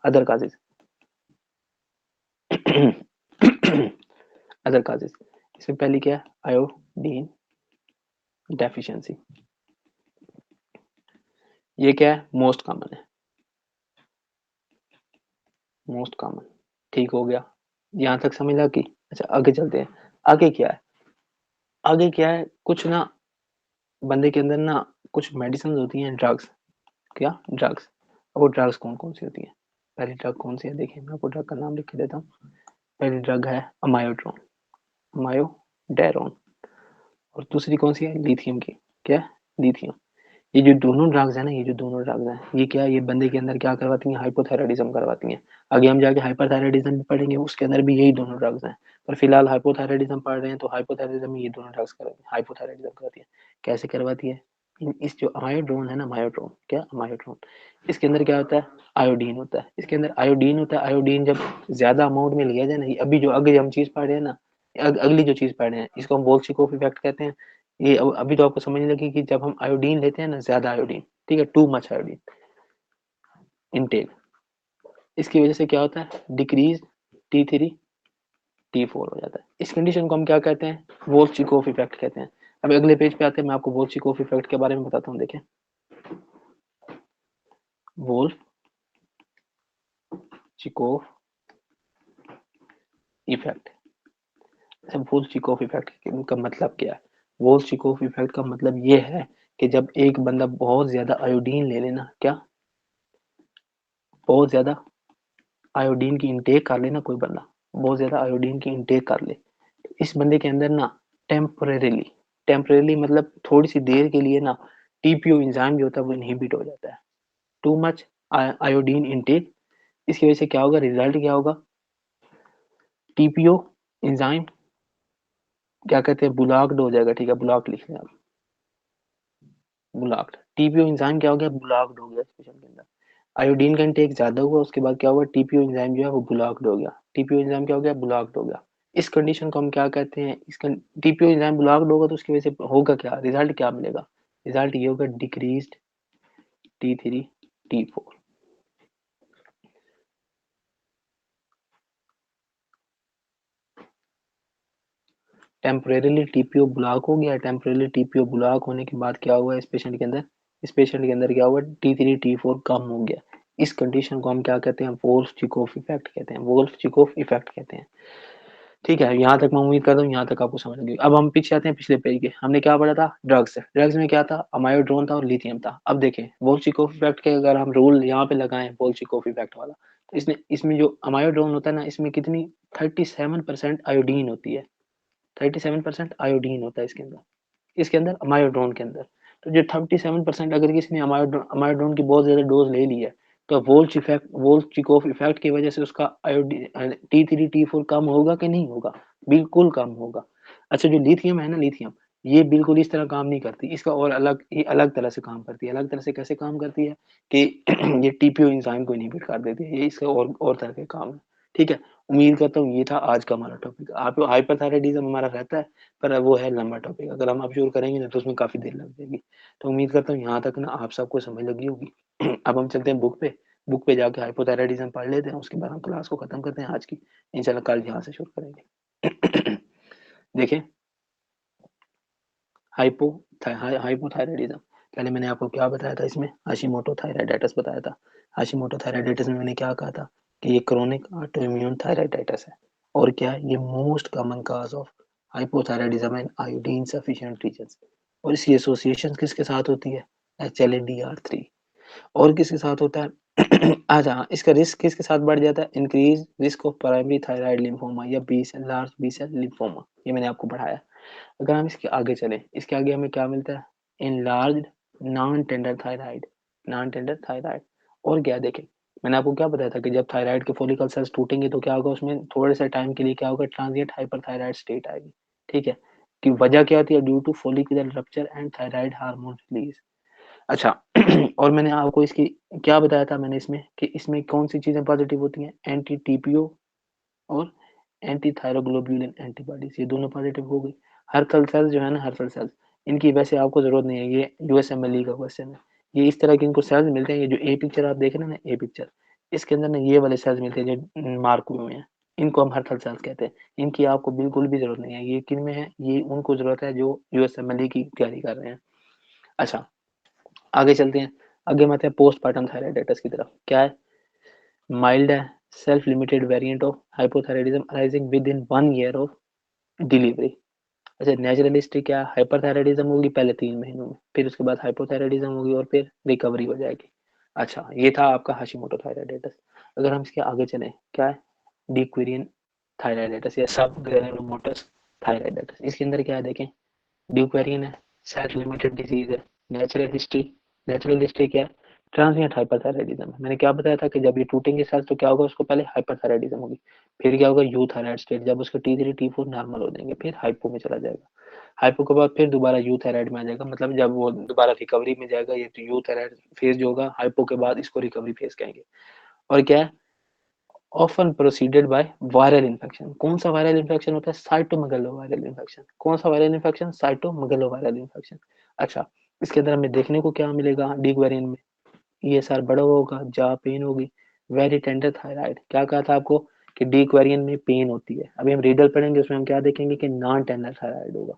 अदर काजेज? अदर काजेज, इसमें पहली क्या है, आयोडीन डेफिशिएंसी। ये क्या है, मोस्ट कॉमन है, मोस्ट कॉमन। ठीक हो गया, यहाँ तक समझ आ गई। अच्छा आगे चलते हैं, आगे क्या है, आगे क्या है, कुछ ना बंदे के अंदर ना कुछ मेडिसिन होती हैं, ड्रग्स। क्या ड्रग्स? अब वो ड्रग्स कौन कौन सी होती हैं? पहली ड्रग कौन सी है, देखिए मैं आपको ड्रग का नाम लिख के देता हूँ। पहली ड्रग है अमायोड्रोन, अमायोडेरोन। और दूसरी कौन सी है, लिथियम की। क्या, लिथियम। ये जो दोनों ड्रग्स है ना, ये जो दोनों ड्रग्स हैं, ये क्या, ये बंदे के अंदर क्या करवाती हैं, हाइपोथायराइडिज्म करवाती हैं। आगे हम जाके हाइपरथायराइडिज्म भी पढ़ेंगे, उसके अंदर भी यही दोनों ड्रग्स हैं। पर फिलहाल हाइपोथायराइडिज्म पढ़ रहे हैं, तो हाइपोथायराइडिज्म में ये दोनों ड्रग्स करवाती हैं, हाइपोथायराइडिज्म करवाती है। कैसे करवाती है, इस जो अमायोड्रोन है ना, मायोड्रोन, क्या अमायोड्रोन, इसके अंदर क्या होता है, आयोडीन होता है। इसके अंदर आयोडीन होता है। आयोडीन जब ज्यादा अमाउंट में लिया जाए ना, अभी जो आगे हम चीज पढ़ रहे हैं ना, अगली जो चीज पढ़ रहे हैं, इसको हम बोल्शिकोफ इफेक्ट कहते हैं। ये अभी तो आपको समझ लगी कि जब हम आयोडीन लेते हैं ना, ज्यादा आयोडीन, ठीक है, टू मच आयोडीन इनटेक, इसकी वजह से क्या होता है, डिक्रीज T3 T4 हो जाता है। इस कंडीशन को हम क्या कहते हैं, वोल्चिकोफ इफेक्ट कहते हैं। अब अगले पेज पे आते हैं, मैं आपको वोल्चिकोफ इफेक्ट के बारे में बताता हूँ। देखें, वोल्चिकोफ इफेक्ट। अच्छा, वोल्चिकोफ इफेक्ट का मतलब क्या है? वोल्चिकोफ इफेक्ट का मतलब ये है कि जब एक बंदा बहुत ज्यादा आयोडीन ले लेना, क्या, बहुत ज्यादा आयोडीन की इंटेक कर लेना, कोई बंदा बहुत ज्यादा आयोडीन की इंटेक कर ले, इस बंदे के अंदर ना टेम्परेरीली, टेम्परेरीली मतलब थोड़ी सी देर के लिए ना, टीपीओ एंजाइम जो होता है वो इनहिबिट हो जाता है। टू मच आयोडीन इनटेक, इसकी वजह से क्या होगा, रिजल्ट क्या होगा, टीपीओ एंजाइम क्या कहते हैं, ब्लॉक्ड हो जाएगा। ठीक है, ब्लॉक्ड लिख लें आप, ब्लॉक्ड। टीपीओ एंजाइम क्या हो गया, ब्लॉक्ड हो गया इस पेशेंट के अंदर। आयोडीन का इंटेक ज्यादा हुआ, उसके बाद क्या हुआ, टीपीओ एंजाइम जो है वो ब्लॉक्ड हो गया। टीपीओ एंजाइम क्या हो गया, ब्लॉक्ड हो गया। इस कंडीशन को हम क्या कहते हैं, इसका टीपीओ एंजाइम ब्लॉक्ड होगा तो उसकी वजह से होगा क्या, रिजल्ट क्या मिलेगा, रिजल्ट ये होगा decreased T3 T4। Temporarily TPO block हो गया। टेम्परेरीली टीपीओ ब्लॉक होने के बाद क्या हुआ इस पेशेंट के अंदर, इस पेशेंट के अंदर क्या हुआ, T3 T4 कम हो गया। इस कंडीशन को हम क्या कहते हैं, वोल्फ-चिकोफ इफेक्ट कहते हैं, वोल्फ-चिकोफ इफेक्ट कहते हैं। ठीक है, यहाँ तक मैं उम्मीद करता हूँ यहाँ तक आपको समझ गई। अब हम पीछे आते हैं, पिछले पेज के हमने क्या पढ़ा था, ड्रग्स। ड्रग्स में क्या था, अमायोड्रोन था और लिथियम था। अब देखें वोल्चिकोफ इफेक्ट के अगर हम रूल यहाँ पे लगाएं, वोल्चिकोफ इफेक्ट वाला, तो इसने इसमें जो अमायोड्रोन होता है ना, इसमें कितनी 37% आयोडीन होती है। 37% आयोडीन होता है इसके अंदर अमायोड्रोन के अंदर। तो जो 37% अगर किसी ने अमायोड्रोन की बहुत ज्यादा डोज ले ली है, तो वोल्चिकोफ इफेक्ट की वजह से उसका आयोडीन T3 T4 कम होगा कि नहीं होगा, बिल्कुल कम होगा। अच्छा, जो लिथियम है ना, लिथियम, ये बिल्कुल इस तरह काम नहीं करती, इसका और अलग, ये अलग तरह से काम करती है। अलग तरह से कैसे काम करती है कि ये टीपीओ एंजाइम को इनहिबिट कर देती है, ये इसका और तरह के काम है। ठीक है, उम्मीद करता हूँ ये था आज का हमारा टॉपिक। आप हाइपरथायराइडिज्म हमारा रहता है, पर वो है लंबा टॉपिक, अगर हम अब शुरू करेंगे ना तो उसमें काफी देर लग जाएगी। तो उम्मीद करता हूँ यहाँ तक ना आप सबको समझ लगी होगी। अब हम चलते हैं बुक पे, बुक पे जाके हाइपोथायराइडिज्म पढ़ लेते हैं, उसके बाद हम क्लास को खत्म करते हैं आज की। इंशाल्लाह कल यहाँ से शुरू करेंगे। देखें, हाइपो हाइपोथायराइडिज्म, पहले मैंने आपको क्या बताया था, इसमें हाशिमोटो थायराइडाइटिस बताया था। हाशिमोटो थायराइडाइटिस में मैंने क्या कहा था कि ये क्रोनिक ऑटोइम्यून थायराइडाइटिस है। और क्या है, ये most common cause of hypothyroidism in iodine sufficient regions. और इसकी एसोसिएशन किसके साथ होती है, HLA-DR3। और किसके साथ होता है, अच्छा इसका रिस्क किसके साथ बढ़ जाता है, increase risk of primary thyroid lymphoma या B cell, large B cell lymphoma, ये मैंने आपको पढ़ाया। अगर हम इसके आगे चलें, इसके आगे हमें क्या मिलता है, enlarged non tender thyroid, non tender thyroid. और क्या देखें, मैंने आपको क्या बताया था कि जब थायराइड के फॉलिकल सेल्स टूटेंगे तो क्या होगा, उसमें थोड़े से टाइम के लिए क्या होगा, ट्रांजिएंट हाइपरथायराइड स्टेट आएगी। ठीक है, कि वजह क्या होती है, due to follicular rupture and thyroid hormone release. अच्छा, और मैंने आपको इसकी क्या बताया था, मैंने इसमें कि इसमें कौन सी चीजें पॉजिटिव होती हैं, एंटी टीपीओ और एंटी थायरोग्लोबुलिन एंटीबॉडीज, ये दोनों पॉजिटिव हो गई। हर्कल सेल्स जो है ना, हर्कल सेल्स, इनकी वैसे आपको जरूरत नहीं है, ये यूएसएमएलई का क्वेश्चन है। ये इस तरह के इनको सेल्स मिलते हैं, ये जो ए पिक्चर आप देख रहे हैं ना, ए पिक्चर, इसके अंदर ना ये वाले सेल्स मिलते हैं जो मार्क हुए हैं, इनको हम हर्कल सेल्स कहते हैं। इनकी आपको बिल्कुल भी जरूरत नहीं है। ये किन में है, ये उनको जरूरत है जो यूएसएमएलई की तैयारी कर रहे हैं। अच्छा, आगे चलते हैं। आगे हम आते हैं पोस्टपार्टम थायराइडाइटिस की तरफ। क्या है, माइल्ड है, self limited variant of hypothyroidism arising with in 1 year of delivery. अच्छा, नेचुरल हिस्ट्री क्या, हाइपरथायराइडिज्म होगी पहले 3 महीनों में, फिर उसके बाद हाइपोथायराइडिज्म होगी और फिर रिकवरी हो जाएगी। अच्छा, ये था आपका हाशिमोटो थायराइडाइटिस। अगर हम इसके आगे चलें, क्या है, डिक्वेरियन थायराइडाइटिस या सब ग्रेनुलोमाटस थायराइडाइटिस। इसके अंदर क्या है देखें, ड्यूकेरियन है, सेल्फ लिमिटेड डिजीज है। नेचुरल हिस्ट्री, नेचुरल हिस्ट्री क्या है, ट्रांसिएंट हाइपरथायराइडिज्म है। मैंने क्या बताया था कि जब ये टूटेंगे सेल्स तो क्या होगा, उसको पहले हाइपरथायराइडिज्म होगी, फिर क्या होगा, यूथायराइड स्टेट, जब उसके T3 T4 नॉर्मल हो जाएंगे, फिर हाइपो में चला जाएगा। हाइपो के बाद फिर दोबारा यूथायराइड में आ जाएगा, मतलब जब वो दोबारा रिकवरी में जाएगा, ये यूथायराइड फेज जो होगा, हाइपो के बाद इसको रिकवरी फेज कहेंगे। और क्या है, often preceded by viral infection. कौन सा वायरल इन्फेक्शन होता है, साइटोमेगालो वायरल इन्फेक्शन। कौन सा viral infection, cytomegalo viral infection. अच्छा, इसके अंदर हमें देखने को क्या मिलेगा, डी वेरिएंट में ESR बड़ा होगा, जा पेन होगी, वेरी टेंडर थायराइड। क्या कहा था आपको कि डी वेरिएंट में पेन होती है। अभी हम रीडर पढ़ेंगे, उसमें हम क्या देखेंगे कि नॉन टेंडर थायराइड होगा।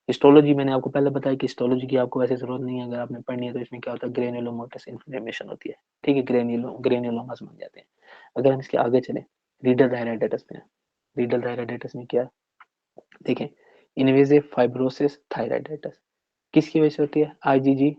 हिस्टोलॉजी मैंने आपको पहले बताया कि हिस्टोलॉजी की आपको वैसे जरूरत नहीं है, अगर आपने पढ़नी है तो इसमें क्या होता है, ग्रेन्युलोमाटस इन्फ्लेमेशन होती है, ठीक है, ग्रेन्युलोमास बन जाते हैं। अगर हम इसके आगे चले, रीडर थायराइडाइटिस में, रीडर थायराइडाइटिस में क्या है, देखें, इन्वेजिव फाइब्रोसिस थायराइडाइटिस किसकी वजह से होती है, IgG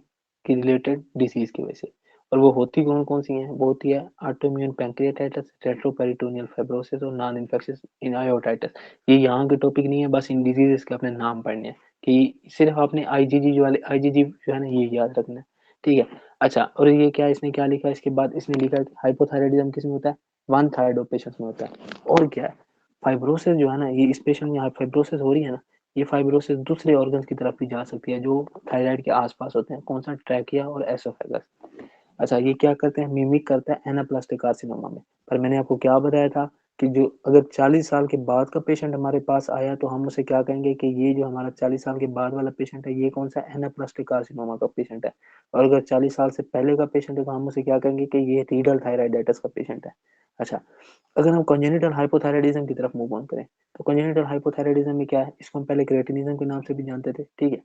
की रिलेटेड डिसीज की वजह से। और वो होती कौन कौन सी हैं, वो होती है ऑटोइम्यून पैंक्रियाटाइटिस, रेट्रोपेरिटोनियल फाइब्रोसिस और नॉन इन्फेक्शियस इनआयोटाइटिस। ये यहाँ के टॉपिक नहीं है, बस इन डिजीजेस के अपने नाम पढ़ने हैं, कि सिर्फ आपने IgG जो वाले IgG जो है ना, ये याद रखना है, ठीक है। अच्छा, और ये क्या, इसने क्या लिखा है इसके बाद, इसने लिखा है हाइपोथायराइडिज्म किस में होता है, 1/3 ऑफ पेशेंट्स में होता है। और क्या है, फाइब्रोसिस जो है ना, ये इस पेशेंट में यहाँ फाइब्रोसिस हो रही है ना, ये फाइब्रोसिस दूसरे ऑर्गन्स की तरफ भी जा सकती है जो थायराइड के आसपास होते हैं। कौन सा, ट्रैकिया और एसोफेगस। अच्छा, ये क्या करते हैं, मिमिक करता है एनाप्लास्टिक कार्सिनोमा में। पर मैंने आपको क्या बताया था कि जो अगर 40 साल के बाद का पेशेंट हमारे पास आया तो हम उसे क्या कहेंगे कि ये जो हमारा 40 साल के बाद वाला पेशेंट है, ये कौन सा एनाप्लास्टिक कार्सिनोमा का पेशेंट है। और अगर 40 साल से पहले का पेशेंट है तो हम उसे क्या कहेंगे कि ये रीडल थायराइडाइटिस का पेशेंट है। अच्छा, अगर हम कॉन्जेनिटल हाइपोथायराइडिज्म की तरफ मूव ऑन करें, तो कॉन्जेनिटल हाइपोथायराइडिज्म में क्या है, इसको हम पहले क्रेटिनिज्म के नाम से भी जानते थे, ठीक है।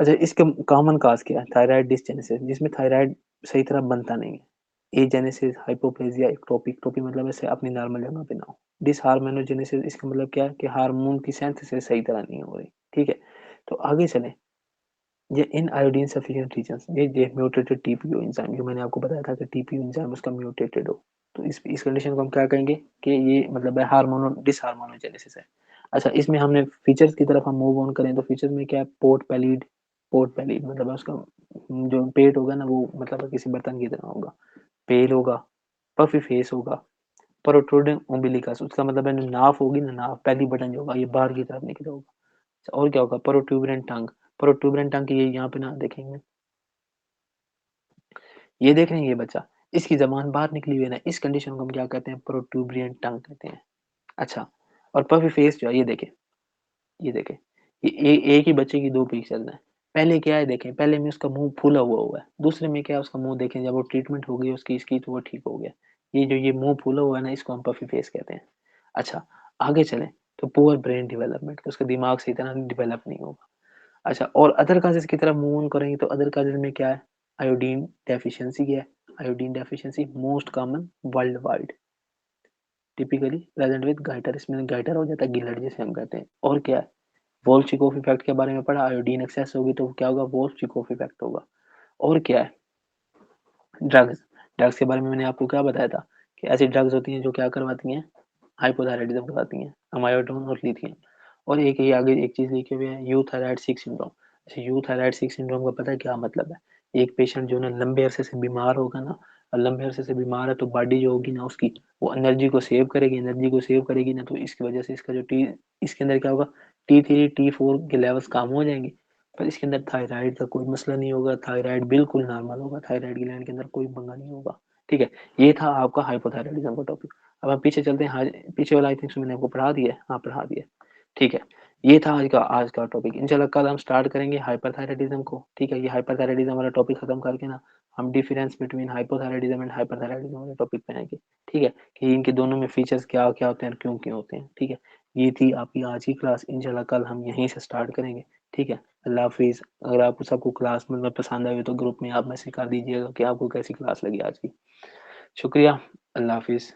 अच्छा, इसका कॉमन काज क्या है, थायराइड डिसजेनेसिस, जिसमें थायराइड सही तरह बनता नहीं है। एजेनेसिस, हाइपोप्लेजिया, एक्टोपी, एक्टोपी मतलब ऐसे अपनी नॉर्मल जगह पे ना हो। डिसहार्मोनोजेनेसिस, इसका मतलब क्या है कि हार्मोन की सिंथेसिस सही तरह नहीं हो रही, ठीक है। तो आगे चलें, ये इन आयोडीन सफिशिएंट रीजन्स, ये म्यूटेटेड टीपीओ एंजाइम, जो मैंने आपको बताया था कि टीपीओ एंजाइम उसका म्यूटेटेड हो, तो इस कंडीशन को हम क्या कहेंगे कि ये मतलब है हार्मोनो डिसहार्मोनोजेनेसिस है। अच्छा, इसमें हमने फीचर्स की तरफ हम मूव ऑन करें तो फीचर्स में क्या है, पोर्ट पैलिड मतलब है उसका जो पेट होगा ना, वो मतलब किसी बर्तन की तरह होगा, पेल होगा, पफी फेस होगा, प्रोट्रूडिंग उम्बिलिकस, उसका मतलब है नाफ होगी ना, नाफ पहली बटन जो होगा ये बाहर की तरफ निकला होगा। अच्छा, और क्या होगा, प्रोट्यूबरेंट टंग, प्रोट्यूबरेंट टंग की ये यहाँ पे ना देखेंगे, ये देख रहे हैं ये बच्चा, इसकी जबान बाहर निकली हुई है ना, इस कंडीशन को हम क्या कहते हैं, प्रोट्यूबरेंट टंग कहते हैं। अच्छा, और पफी फेस जो है, ये देखें, ये देखें, ये एक ही बच्चे की दो पिक्चर्स हैं। पहले क्या है देखें, पहले में उसका मुंह फूला हुआ है, दूसरे में क्या है, उसका मुंह देखें, जब वो ट्रीटमेंट हो गई उसकी इसकी तो वो ठीक हो गया। ये जो ये मुंह फूला हुआ है ना, इसको हम पफी फेस कहते हैं। अच्छा, आगे चलें, तो पुअर ब्रेन डेवलपमेंट, उसका दिमाग सही तरह डेवलप नहीं होगा। अच्छा, और अदर काजेज की तरफ मूव ऑन करेंगे तो अदर काजेज में क्या है, आयोडीन डेफिशिएंसी क्या है, iodine deficiency most common world wide, typically present with goitre, इसमें गाइटर हो जाता है, गिलट जिसे हम कहते हैं। और क्या है, वोल्चिकोफ इफेक्ट के बारे में पढ़ा, आयोडीन एक्सेस होगी तो क्या होगा, वोल्चिकोफ इफेक्ट होगा। और क्या है, ड्रग्स, ड्रग्स के बारे में मैंने आपको क्या बताया था कि ऐसी ड्रग्स होती हैं जो क्या करवाती हैं, हाइपोथायराइडिज्म करवाती हैं, अमायोडोन और लिथियम। और एक ये आगे एक चीज लिखी हुई है, यूथायराइड सिक सिंड्रोम। अच्छा, यूथायराइड सिक सिंड्रोम का पता है क्या मतलब है, एक पेशेंट जो ना लंबे अरसे से बीमार होगा ना, और लंबे अरसे से बीमार है तो बॉडी जो होगी ना उसकी, वो एनर्जी को सेव करेगी, एनर्जी को सेव करेगी ना, तो इसकी वजह से इसका जो टी, इसके अंदर क्या होगा, T3 T4 के लेवल्स कम हो जाएंगे। पर इसके अंदर थायराइड का कोई मसला नहीं होगा, थायराइड बिल्कुल नॉर्मल होगा, थायराइड ग्लैंड के अंदर कोई पंगा नहीं होगा, ठीक है? ये था आपका हाइपोथायरायडिज़्म का टॉपिक। अब हम पीछे चलते हैं, हाँ, पीछे वाला आई थिंक सो मैंने आपको पढ़ा दिया है। हाँ, पढ़ा दिया है। ठीक है, ये था आज का टॉपिक। इंशाल्लाह कल हम स्टार्ट करेंगे हाइपरथायरायडिज़्म को, ठीक है? ये हाइपरथायरायडिज़्म वाला टॉपिक खत्म करके ना हम डिफरेंस बिटवीन हाइपोथायरायडिज़्म एंड हाइपरथायरायडिज़्म वाले टॉपिक पे आएँगे, ठीक है? कि इनके दोनों में फीचर्स क्या-क्या होते हैं और क्यों-क्यों होते हैं, ठीक है? ये थी आपकी आज की क्लास। इंशाल्लाह कल हम यहीं से स्टार्ट करेंगे, ठीक है? अल्लाह हाफ़िज़। अगर आपको सबको क्लास मतलब पसंद आई हो तो ग्रुप में आप मैसेज कर दीजिएगा कि आपको कैसी क्लास लगी आज की। शुक्रिया, अल्लाह हाफ़िज़।